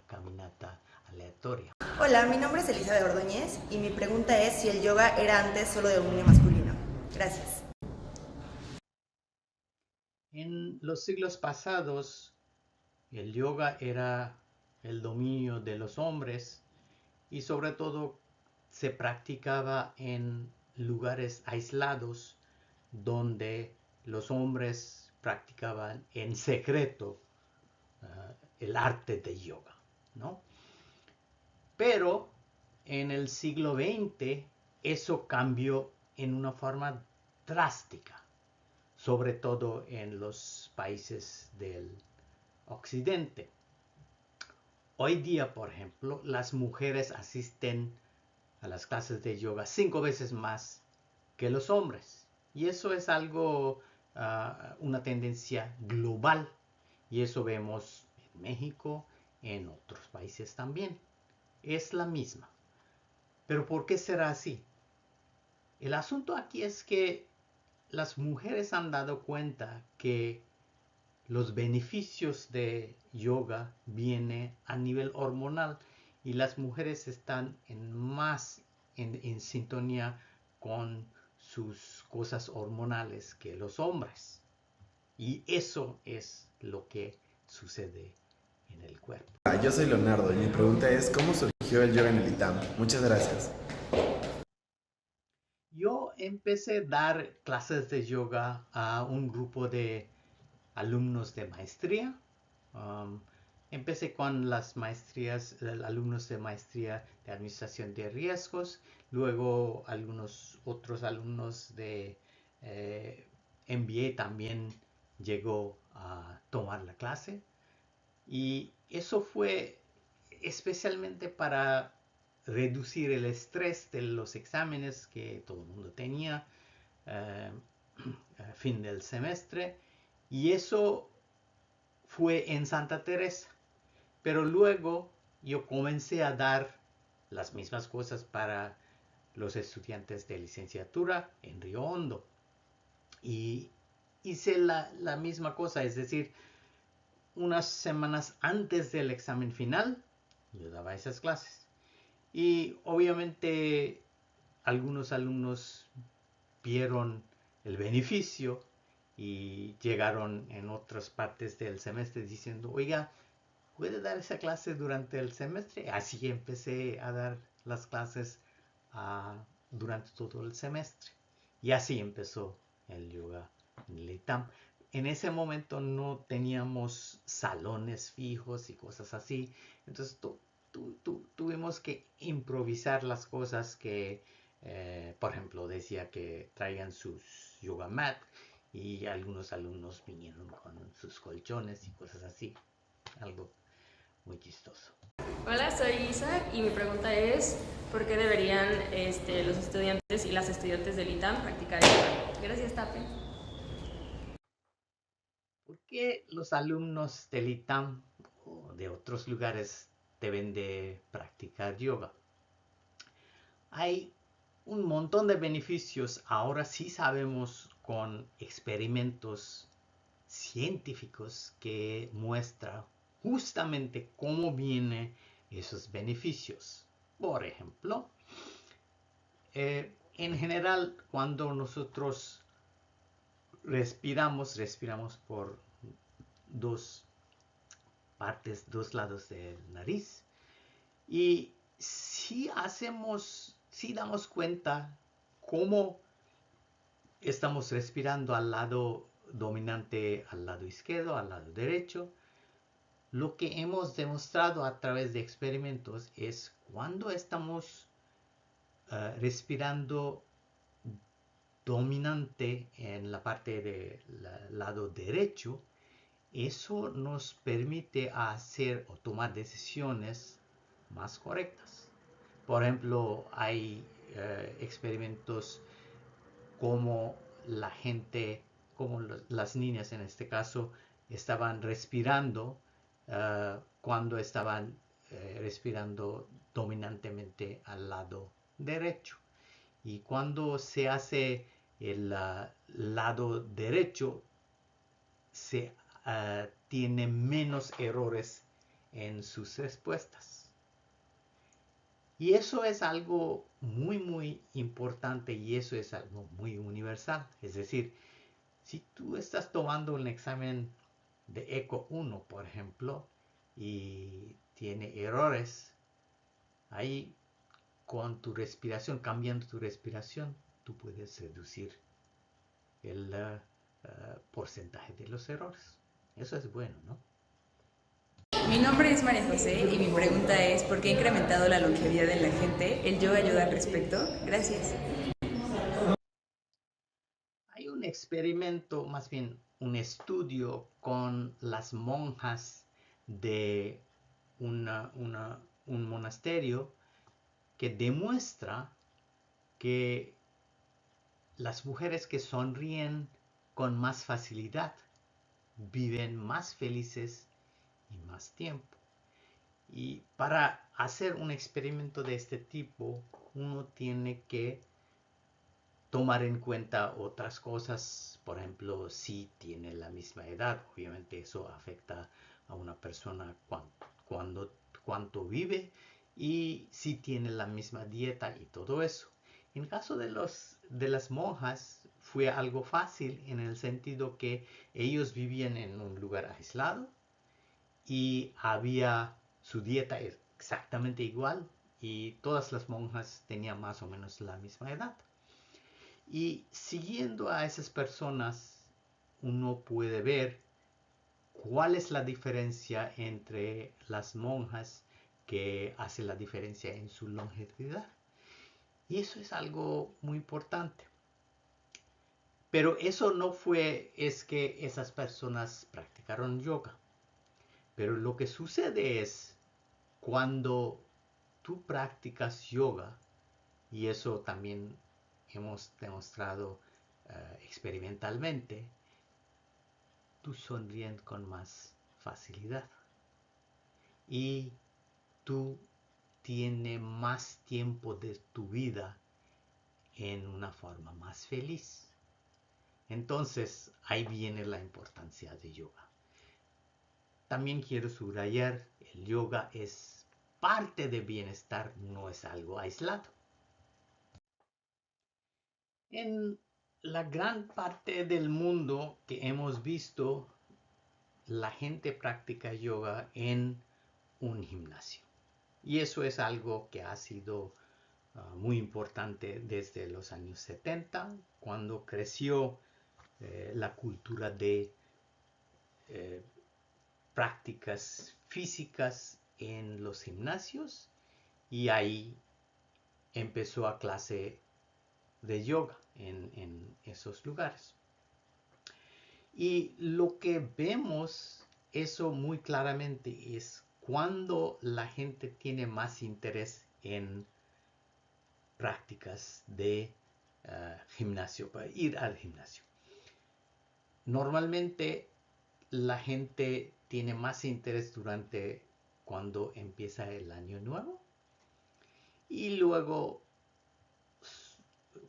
caminata aleatoria. Hola, mi nombre es Elizabeth Ordóñez y mi pregunta es si el yoga era antes solo de dominio masculino. Gracias. En los siglos pasados, el yoga era el dominio de los hombres y sobre todo se practicaba en lugares aislados donde los hombres practicaban en secreto el arte de yoga, ¿no? Pero en el siglo XX eso cambió en una forma drástica, sobre todo en los países del occidente. Hoy día, por ejemplo, las mujeres asisten a las clases de yoga 5 veces más que los hombres. Y eso es algo, una tendencia global. Y eso vemos en México, en otros países también. Es la misma. Pero ¿por qué será así? El asunto aquí es que las mujeres han dado cuenta que los beneficios de yoga vienen a nivel hormonal y las mujeres están más en sintonía con sus cosas hormonales que los hombres. Y eso es lo que sucede en el cuerpo. Yo soy Leonardo y mi pregunta es: ¿cómo surgió el yoga en el ITAM? Muchas gracias. Yo empecé a dar clases de yoga a un grupo de alumnos de maestría. Empecé con las maestrías, alumnos de maestría de administración de riesgos, luego algunos otros alumnos de MBA también llegó a tomar la clase, y eso fue especialmente para reducir el estrés de los exámenes que todo el mundo tenía a fin del semestre, y eso fue en Santa Teresa. Pero luego yo comencé a dar las mismas cosas para los estudiantes de licenciatura en Río Hondo. Y hice la misma cosa, es decir, unas semanas antes del examen final, yo daba esas clases. Y obviamente algunos alumnos vieron el beneficio y llegaron en otras partes del semestre diciendo, oiga, ¿puede dar esa clase durante el semestre? Así empecé a dar las clases durante todo el semestre. Y así empezó el yoga en el ITAM. En ese momento no teníamos salones fijos y cosas así. Entonces tuvimos que improvisar las cosas que, por ejemplo, decía que traigan sus yoga mat, y algunos alumnos vinieron con sus colchones y cosas así. Algo muy chistoso. Hola, soy Isa y mi pregunta es ¿por qué deberían los estudiantes y las estudiantes del ITAM practicar yoga? Gracias, Tape. ¿Por qué los alumnos del ITAM o de otros lugares deben de practicar yoga? Hay un montón de beneficios. Ahora sí sabemos con experimentos científicos que muestran justamente cómo vienen esos beneficios. Por ejemplo, en general, cuando nosotros respiramos por dos lados del nariz, y si damos cuenta cómo estamos respirando al lado dominante, al lado izquierdo, al lado derecho. Lo que hemos demostrado a través de experimentos es cuando estamos respirando dominante en la parte del lado derecho, eso nos permite hacer o tomar decisiones más correctas. Por ejemplo, hay experimentos como la gente, como las niñas en este caso, estaban respirando cuando estaban respirando dominantemente al lado derecho. Y cuando se hace el lado derecho, se tiene menos errores en sus respuestas. Y eso es algo muy, muy importante, y eso es algo muy universal. Es decir, si tú estás tomando un examen de ECO 1, por ejemplo, y tiene errores, ahí con tu respiración, cambiando tu respiración, tú puedes reducir el porcentaje de los errores. Eso es bueno, ¿no? Mi nombre es María José y mi pregunta es ¿por qué ha incrementado la longevidad de la gente? ¿El yoga ayuda al respecto? Gracias. Hay un experimento, más bien un estudio con las monjas de un monasterio que demuestra que las mujeres que sonríen con más facilidad viven más felices y más tiempo. Y para hacer un experimento de este tipo, uno tiene que tomar en cuenta otras cosas. Por ejemplo, si tiene la misma edad, obviamente eso afecta a una persona cuánto vive, y si tiene la misma dieta y todo eso. En el caso de las monjas fue algo fácil en el sentido que ellos vivían en un lugar aislado y había su dieta exactamente igual, y todas las monjas tenían más o menos la misma edad. Y siguiendo a esas personas, uno puede ver ¿cuál es la diferencia entre las monjas que hace la diferencia en su longevidad? Y eso es algo muy importante. Pero eso no es que esas personas practicaron yoga. Pero lo que sucede es cuando tú practicas yoga, y eso también hemos demostrado experimentalmente, tú sonríes con más facilidad y tú tienes más tiempo de tu vida en una forma más feliz. Entonces, ahí viene la importancia de yoga. También quiero subrayar, el yoga es parte de bienestar, no es algo aislado. En la gran parte del mundo que hemos visto, la gente practica yoga en un gimnasio. Y eso es algo que ha sido muy importante desde los años 70, cuando creció la cultura de prácticas físicas en los gimnasios, y ahí empezó a clase de yoga en esos lugares. Y lo que vemos eso muy claramente es cuando la gente tiene más interés en prácticas de gimnasio, para ir al gimnasio. Normalmente la gente tiene más interés durante cuando empieza el año nuevo, y luego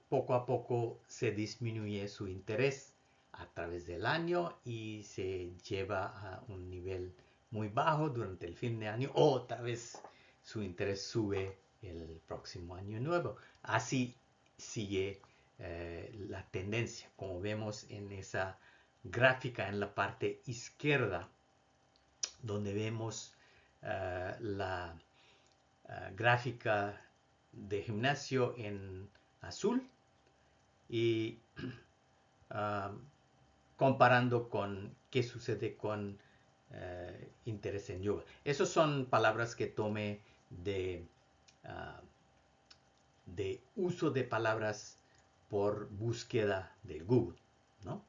poco a poco se disminuye su interés a través del año y se lleva a un nivel muy bajo durante el fin de año, o otra vez su interés sube el próximo año nuevo. Así sigue la tendencia, como vemos en esa gráfica en la parte izquierda, donde vemos la gráfica de gimnasio en azul y comparando con qué sucede con interés en yoga. Esas son palabras que tomé de uso de palabras por búsqueda de Google, ¿no?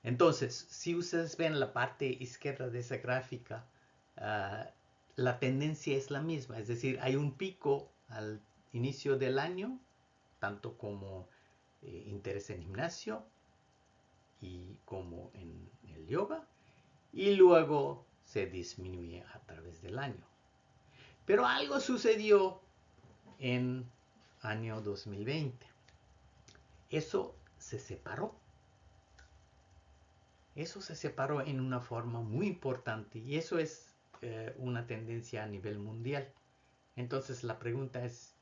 Entonces, si ustedes ven la parte izquierda de esa gráfica, la tendencia es la misma, es decir, hay un pico al inicio del año, tanto como interés en gimnasio y como en el yoga, y luego se disminuye a través del año. Pero algo sucedió en año 2020. Eso se separó. Eso se separó en una forma muy importante, y eso es una tendencia a nivel mundial. Entonces la pregunta es,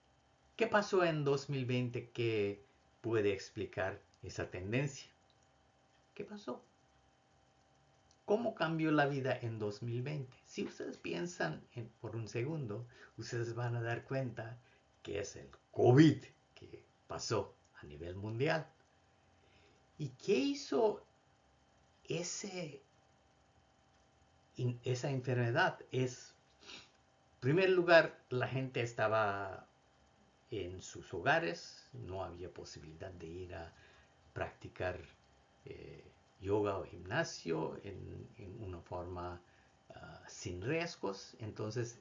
¿qué pasó en 2020 que puede explicar esa tendencia? ¿Qué pasó? ¿Cómo cambió la vida en 2020? Si ustedes piensan por un segundo, ustedes van a dar cuenta que es el COVID que pasó a nivel mundial. ¿Y qué hizo esa enfermedad? En primer lugar, la gente estaba en sus hogares, no había posibilidad de ir a practicar yoga o gimnasio en una forma sin riesgos. Entonces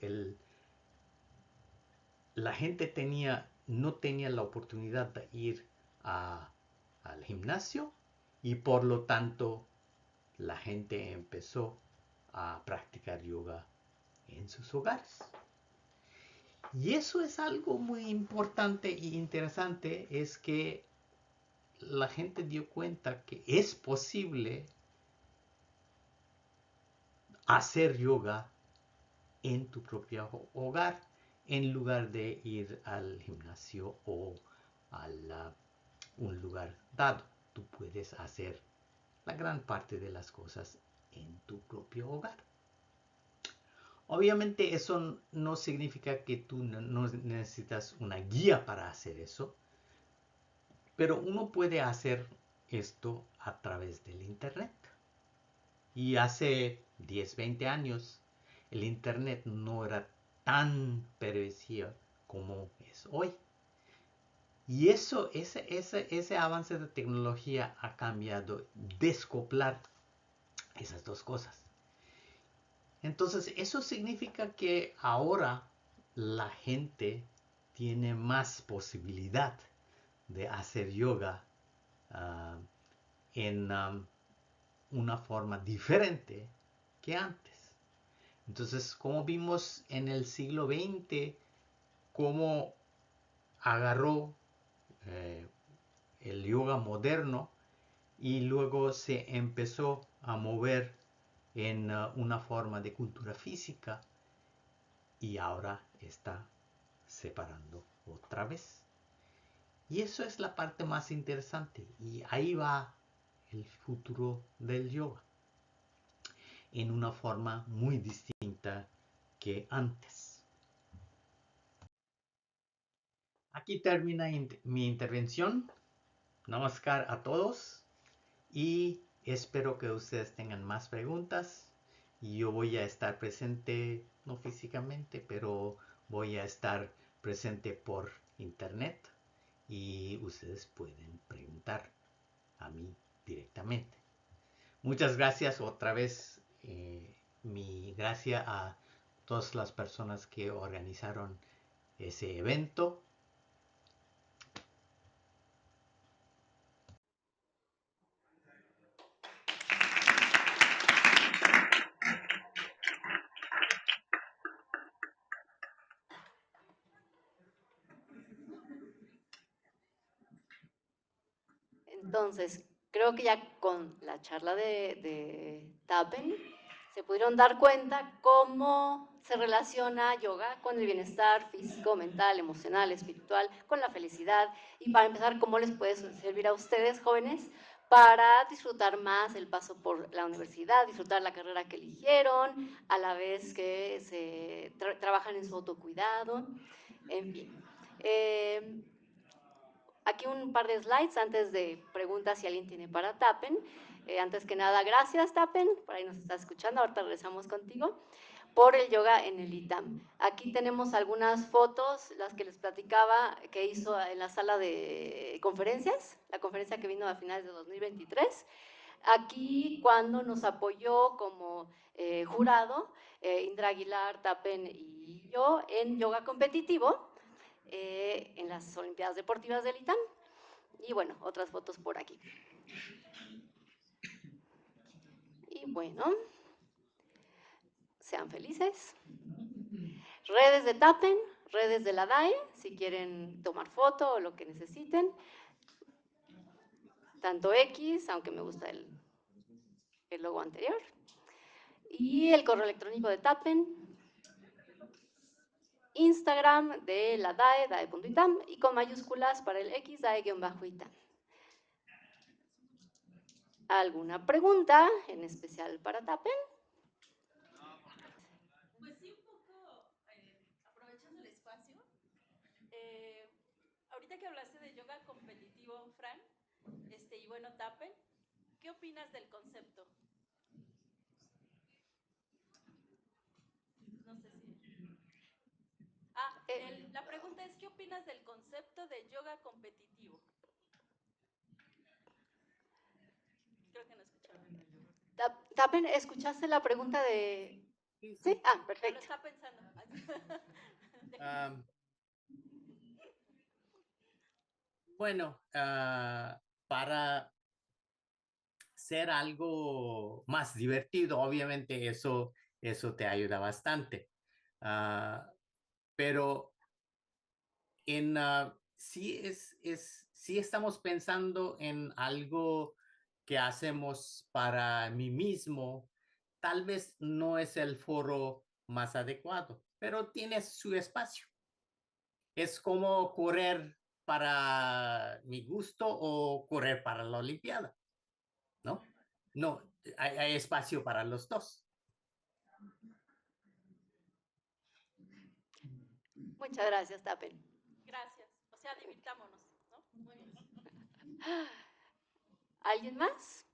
la gente no tenía la oportunidad de ir al gimnasio, y por lo tanto la gente empezó a practicar yoga en sus hogares. Y eso es algo muy importante e interesante, es que la gente dio cuenta que es posible hacer yoga en tu propio hogar, en lugar de ir al gimnasio o a un lugar dado. Tú puedes hacer la gran parte de las cosas en tu propio hogar. Obviamente eso no significa que tú no necesitas una guía para hacer eso, pero uno puede hacer esto a través del internet. Y hace 10, 20 años, el Internet no era tan pervasivo como es hoy. Y ese avance de tecnología ha cambiado, descoplar esas dos cosas. Entonces, eso significa que ahora la gente tiene más posibilidad de hacer yoga en una forma diferente que antes. Entonces, como vimos en el siglo XX, cómo agarró el yoga moderno y luego se empezó a mover en una forma de cultura física y ahora está separando otra vez. Y eso es la parte más interesante y ahí va el futuro del yoga en una forma muy distinta que antes. Aquí termina mi intervención. Namaskar a todos y espero que ustedes tengan más preguntas. Y yo voy a estar presente, no físicamente, pero voy a estar presente por internet y ustedes pueden preguntar a mí directamente. Muchas gracias otra vez. Mi gracias a todas las personas que organizaron ese evento. Entonces, creo que ya con la charla de Tapen se pudieron dar cuenta cómo se relaciona yoga con el bienestar físico, mental, emocional, espiritual, con la felicidad. Y para empezar, cómo les puede servir a ustedes, jóvenes, para disfrutar más el paso por la universidad, disfrutar la carrera que eligieron, a la vez que se trabajan en su autocuidado, en fin. Aquí un par de slides antes de preguntas si alguien tiene para Tapen. Antes que nada, gracias Tapen, por ahí nos estás escuchando, ahorita regresamos contigo, por el yoga en el ITAM. Aquí tenemos algunas fotos, las que les platicaba que hizo en la sala de conferencias, la conferencia que vino a finales de 2023. Aquí cuando nos apoyó como jurado, Indra Aguilar, Tapen y yo en yoga competitivo, en las Olimpiadas Deportivas del ITAM. Y bueno, otras fotos por aquí. Y bueno, sean felices. Redes de Tapen, redes de la DAE, si quieren tomar foto o lo que necesiten. Tanto X, aunque me gusta el logo anterior. Y el correo electrónico de Tapen. Instagram de la DAE, dae.itam, y con mayúsculas para el X, dae-itam. ¿Alguna pregunta, en especial para Tapen? Pues sí, un poco aprovechando el espacio. Ahorita que hablaste de yoga competitivo, Fran, y bueno, Tapen, ¿qué opinas del concepto? No sé si... la pregunta es, ¿qué opinas del concepto de yoga competitivo? Creo que no escucharon. Tapen, ¿escuchaste la pregunta de...? Sí, perfecto. Lo está pensando. Bueno, para ser algo más divertido, obviamente eso te ayuda bastante. Pero si estamos pensando en algo que hacemos para mí mismo, tal vez no es el foro más adecuado, pero tiene su espacio. Es como correr para mi gusto o correr para la Olimpiada, ¿no? No, hay espacio para los dos. Muchas gracias, Tapen. Gracias. O sea, divirtámonos, ¿no? Muy bien. ¿Alguien más?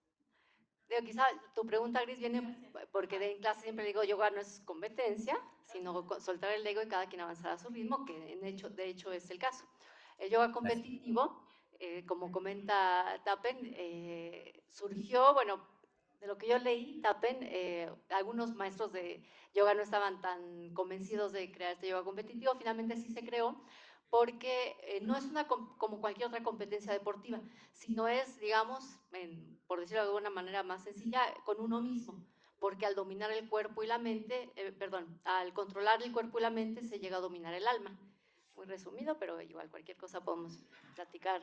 Digo, quizá tu pregunta, Gris, viene porque en clase siempre digo, yoga no es competencia, sino soltar el ego y cada quien avanzar a su ritmo, que de hecho es el caso. El yoga competitivo, como comenta Tappen, surgió, bueno, de lo que yo leí, Tappen, algunos maestros de yoga no estaban tan convencidos de crear este yoga competitivo, finalmente sí se creó, porque no es como cualquier otra competencia deportiva, sino es, digamos, por decirlo de alguna manera más sencilla, con uno mismo, porque al dominar el cuerpo y la mente, al controlar el cuerpo y la mente se llega a dominar el alma. Muy resumido, pero igual cualquier cosa podemos platicar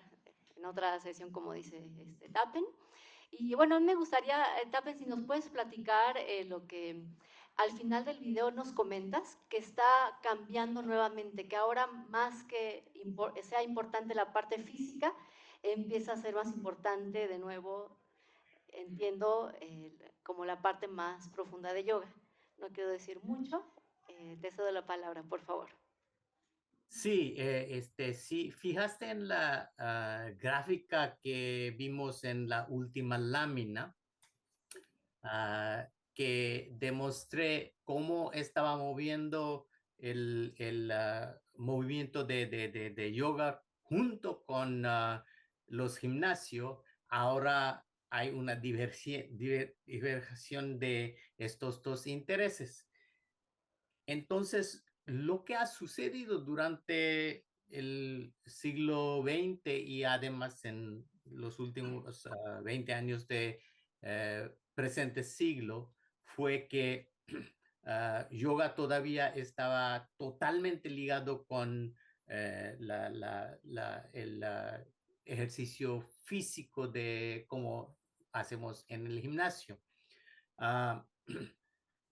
en otra sesión, como dice Tappen. Y bueno, a mí me gustaría, Tapen, si nos puedes platicar lo que al final del video nos comentas, que está cambiando nuevamente, que ahora más que sea importante la parte física, empieza a ser más importante de nuevo, entiendo, como la parte más profunda de yoga. No quiero decir mucho, te cedo la palabra, por favor. Sí, sí, fijaste en la gráfica que vimos en la última lámina, que demostré cómo estaba moviendo el movimiento de yoga junto con los gimnasios. Ahora hay una divergencia de estos dos intereses. Entonces, lo que ha sucedido durante el siglo XX y además en los últimos 20 años de presente siglo fue que yoga todavía estaba totalmente ligado con el ejercicio físico de cómo hacemos en el gimnasio.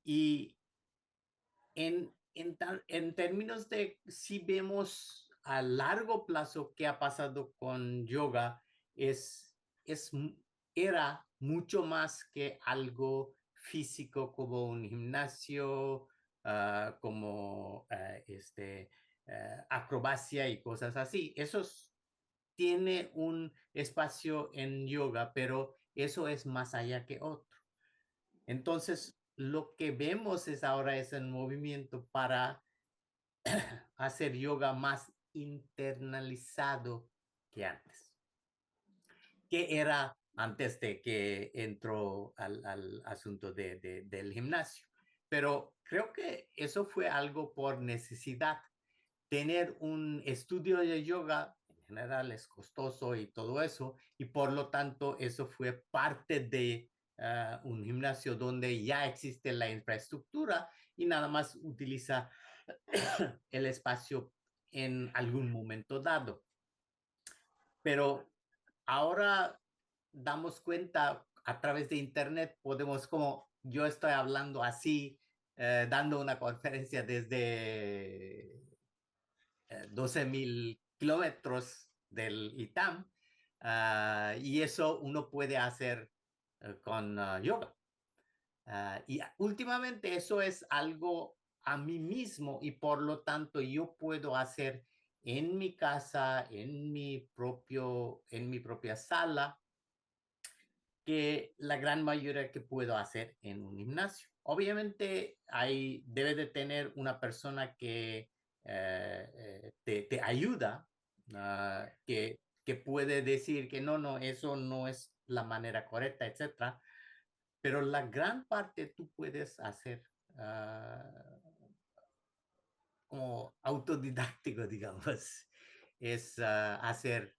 Y en términos de si vemos a largo plazo qué ha pasado con yoga, es, era mucho más que algo físico como un gimnasio, como acrobacia y cosas así. Eso tiene un espacio en yoga, pero eso es más allá que otro. Entonces, lo que vemos ahora es el movimiento para hacer yoga más internalizado que antes. Que era antes de que entró al asunto del gimnasio. Pero creo que eso fue algo por necesidad. Tener un estudio de yoga en general es costoso y todo eso, y por lo tanto eso fue parte de un gimnasio donde ya existe la infraestructura y nada más utiliza el espacio en algún momento dado. Pero ahora damos cuenta a través de internet, podemos, como yo estoy hablando así, dando una conferencia desde 12,000 kilómetros del ITAM, y eso uno puede hacer con yoga. Y últimamente eso es algo a mí mismo y por lo tanto yo puedo hacer en mi casa, en mi propia sala, que la gran mayoría que puedo hacer en un gimnasio. Obviamente debe de tener una persona que te ayuda, que puede decir que no, eso no es la manera correcta, etcétera. Pero la gran parte tú puedes hacer como autodidáctico, digamos, es hacer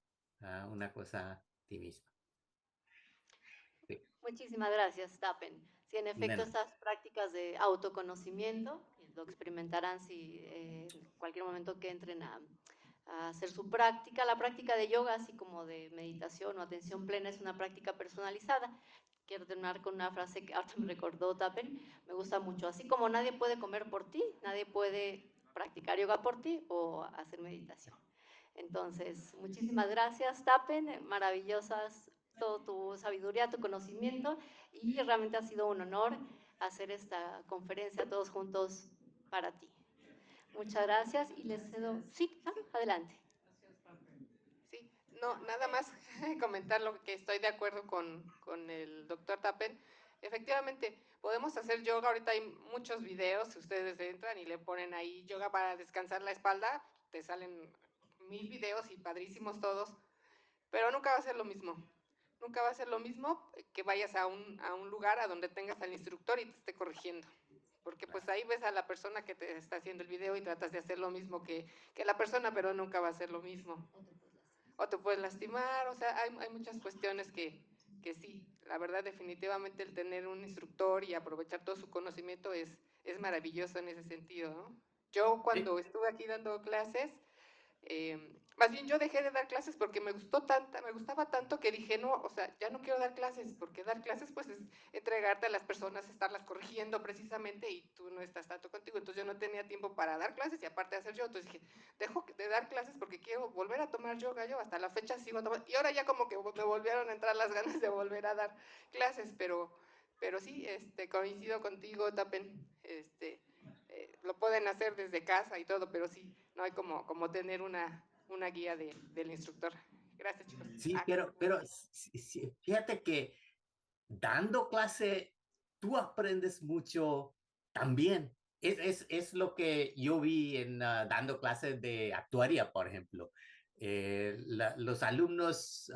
una cosa a ti mismo. Sí. Muchísimas gracias, Tapen. Sí, en efecto, estas prácticas de autoconocimiento lo experimentarán si en cualquier momento que entren a hacer su práctica. La práctica de yoga, así como de meditación o atención plena, es una práctica personalizada. Quiero terminar con una frase que ahora me recordó Tapen, me gusta mucho. Así como nadie puede comer por ti, nadie puede practicar yoga por ti o hacer meditación. Entonces, muchísimas gracias, Tapen, maravillosas toda tu sabiduría, tu conocimiento, y realmente ha sido un honor hacer esta conferencia todos juntos para ti. Muchas gracias y les cedo. Sí, adelante. Sí, No, nada más comentar lo que estoy de acuerdo con el doctor Tappen. Efectivamente, podemos hacer yoga. Ahorita hay muchos videos, si ustedes entran y le ponen ahí yoga para descansar la espalda, te salen 1000 videos y padrísimos todos, pero nunca va a ser lo mismo. Nunca va a ser lo mismo que vayas a un lugar a donde tengas al instructor y te esté corrigiendo. Porque pues ahí ves a la persona que te está haciendo el video y tratas de hacer lo mismo que la persona, pero nunca va a ser lo mismo. O te puedes lastimar, o sea, hay muchas cuestiones que sí. La verdad, definitivamente el tener un instructor y aprovechar todo su conocimiento es maravilloso en ese sentido, ¿no? Yo cuando estuve aquí dando clases, más bien yo dejé de dar clases porque me gustaba tanto que dije, no, o sea, ya no quiero dar clases, porque dar clases pues es entregarte a las personas, estarlas corrigiendo precisamente y tú no estás tanto contigo, entonces yo no tenía tiempo para dar clases y aparte de hacer yo, entonces dije, dejo de dar clases porque quiero volver a tomar yoga, yo hasta la fecha sigo tomando, y ahora ya como que me volvieron a entrar las ganas de volver a dar clases, pero sí, coincido contigo, Tapen, lo pueden hacer desde casa y todo, pero sí, no hay como tener una guía del instructor. Gracias, chicos. Sí, pero fíjate que dando clase, tú aprendes mucho también. Es lo que yo vi en dando clases de actuaría, por ejemplo. Los alumnos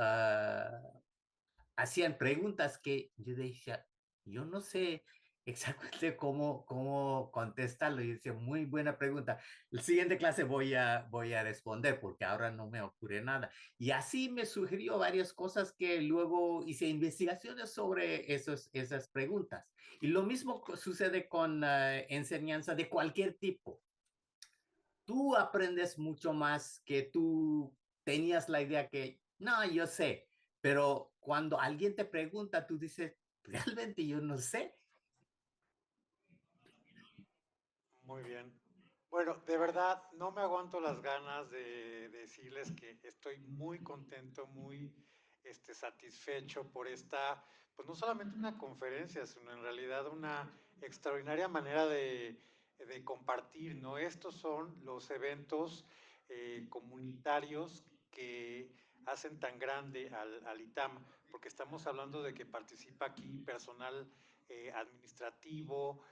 hacían preguntas que yo decía, yo no sé exactamente cómo contestarlo. Y decía, muy buena pregunta. La siguiente clase voy a responder porque ahora no me ocurre nada. Y así me sugirió varias cosas que luego hice investigaciones sobre esas preguntas. Y lo mismo sucede con enseñanza de cualquier tipo. Tú aprendes mucho más que tú tenías la idea que, no, yo sé, pero cuando alguien te pregunta, tú dices, realmente yo no sé. Muy bien. Bueno, de verdad, no me aguanto las ganas de decirles que estoy muy contento, muy satisfecho por esta, pues no solamente una conferencia, sino en realidad una extraordinaria manera de compartir, ¿no? Estos son los eventos comunitarios que hacen tan grande al ITAM, porque estamos hablando de que participa aquí personal administrativo,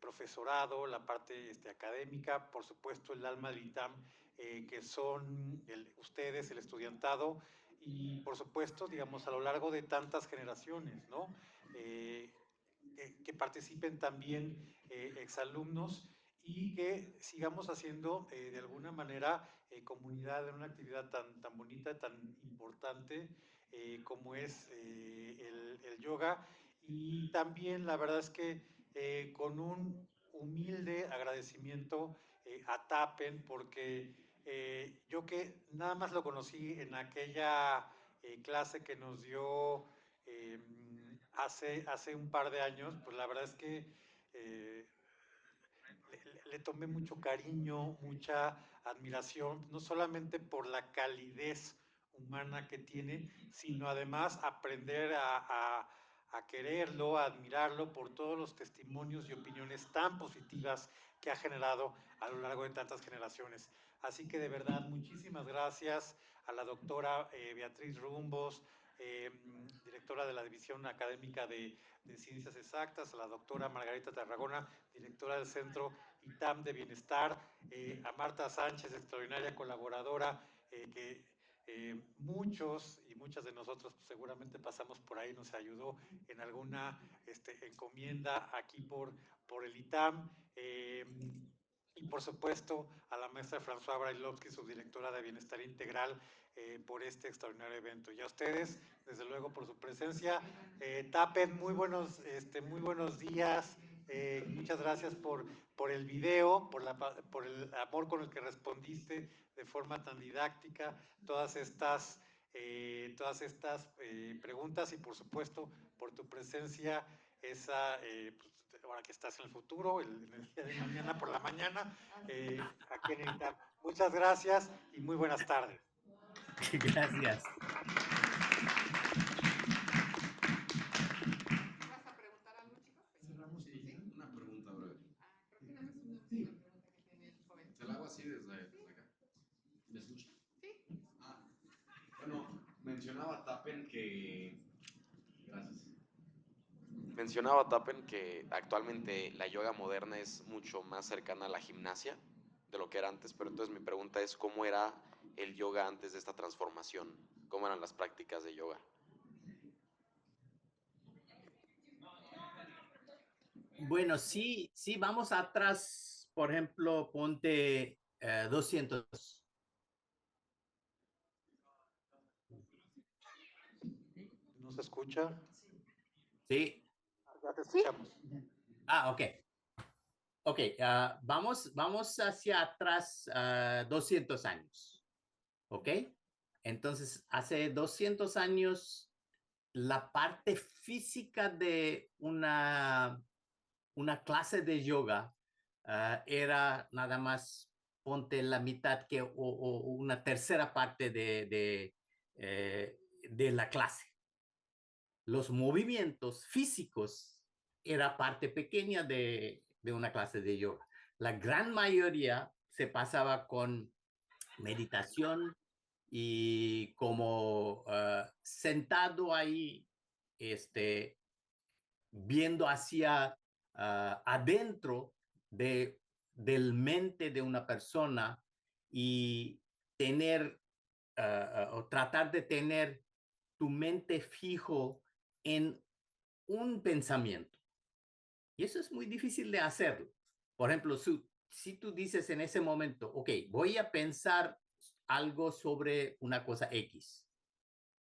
profesorado, la parte académica, por supuesto el alma del ITAM, que son ustedes, el estudiantado, y por supuesto, digamos, a lo largo de tantas generaciones, ¿no? Que participen también exalumnos y que sigamos haciendo de alguna manera comunidad en una actividad tan bonita, tan importante como es el yoga. Y también la verdad es que con un humilde agradecimiento a Tappen, porque yo que nada más lo conocí en aquella clase que nos dio hace un par de años, pues la verdad es que le tomé mucho cariño, mucha admiración, no solamente por la calidez humana que tiene, sino además aprender a quererlo, a admirarlo por todos los testimonios y opiniones tan positivas que ha generado a lo largo de tantas generaciones. Así que de verdad, muchísimas gracias a la doctora Beatriz Rumbos, directora de la División Académica de Ciencias Exactas, a la doctora Margarita Tarragona, directora del Centro ITAM de Bienestar, a Marta Sánchez, extraordinaria colaboradora, que muchos y muchas de nosotros pues, seguramente pasamos por ahí, nos ayudó en alguna encomienda aquí por el ITAM. Y por supuesto a la maestra François Brailovsky, subdirectora de Bienestar Integral, por este extraordinario evento. Y a ustedes, desde luego, por su presencia. Tapen, muy buenos días. Muchas gracias por el video, por el amor con el que respondiste de forma tan didáctica todas estas preguntas y por supuesto por tu presencia pues, ahora que estás en el futuro, en el día de mañana por la mañana, aquí en el ITAM. Muchas gracias y muy buenas tardes. Gracias. ¿Vas a preguntar algo, chicos? Cerramos una pregunta breve. Creo que nada más una pregunta que tiene el joven. Se la hago así desde acá. ¿Me escucha? Sí. Bueno, Tappen que... Gracias. Mencionaba Tappen que actualmente la yoga moderna es mucho más cercana a la gimnasia de lo que era antes, pero entonces mi pregunta es ¿cómo era el yoga antes de esta transformación? ¿Cómo eran las prácticas de yoga? Bueno, sí, vamos atrás, por ejemplo, ponte 200. ¿No se escucha? Sí. Ya te escuchamos. Ok. Ok, vamos hacia atrás 200 años. ¿Ok? Entonces, hace 200 años, la parte física de una clase de yoga era nada más, ponte la mitad o una tercera parte de la clase. Los movimientos físicos era parte pequeña de una clase de yoga. La gran mayoría se pasaba con meditación y como sentado ahí, viendo hacia adentro del mente de una persona y tener o tratar de tener tu mente fijo en un pensamiento. Y eso es muy difícil de hacerlo. Por ejemplo, si tú dices en ese momento, ok, voy a pensar algo sobre una cosa X.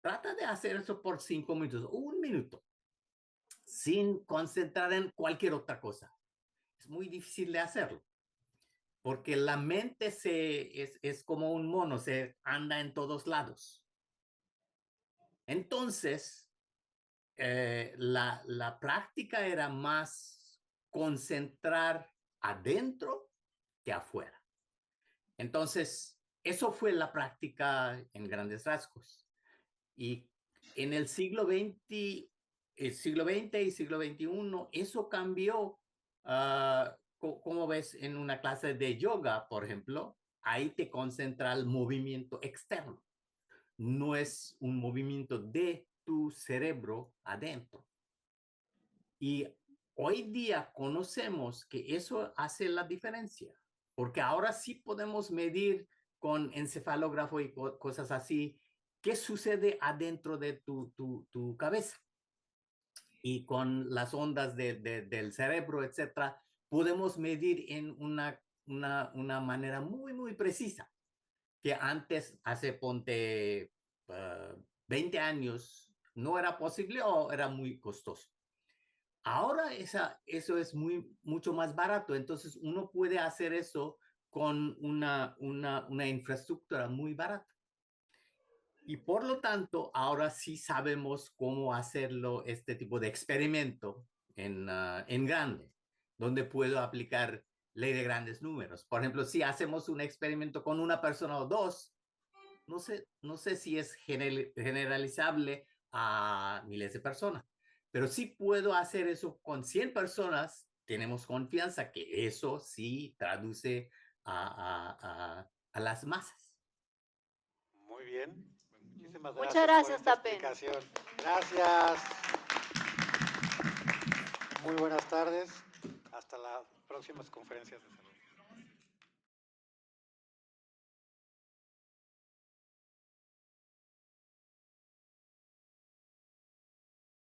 Trata de hacer eso por 5 minutos o 1 minuto, sin concentrar en cualquier otra cosa. Es muy difícil de hacerlo, porque la mente es como un mono, se anda en todos lados. Entonces, la práctica era más concentrar adentro que afuera. Entonces, eso fue la práctica en grandes rasgos. Y en el siglo XX y siglo XXI, eso cambió. Como ves en una clase de yoga, por ejemplo, ahí te concentra el movimiento externo. No es un movimiento de tu cerebro adentro. Y hoy día conocemos que eso hace la diferencia, porque ahora sí podemos medir con encefalógrafo y cosas así qué sucede adentro de tu cabeza. Y con las ondas del cerebro, etcétera, podemos medir en una manera muy, muy precisa, que antes, ponte 20 años, no era posible o era muy costoso. Ahora eso es mucho más barato, entonces uno puede hacer eso con una infraestructura muy barata. Y por lo tanto, ahora sí sabemos cómo hacerlo, este tipo de experimento en grande, donde puedo aplicar ley de grandes números. Por ejemplo, si hacemos un experimento con una persona o dos, no sé si es generalizable a miles de personas, pero sí puedo hacer eso con 100 personas. Tenemos confianza que eso sí traduce a las masas. Muy bien. Muchísimas Muchas gracias gracias, por esta Tappen. explicación. Gracias. Muy buenas tardes. Hasta las próximas conferencias de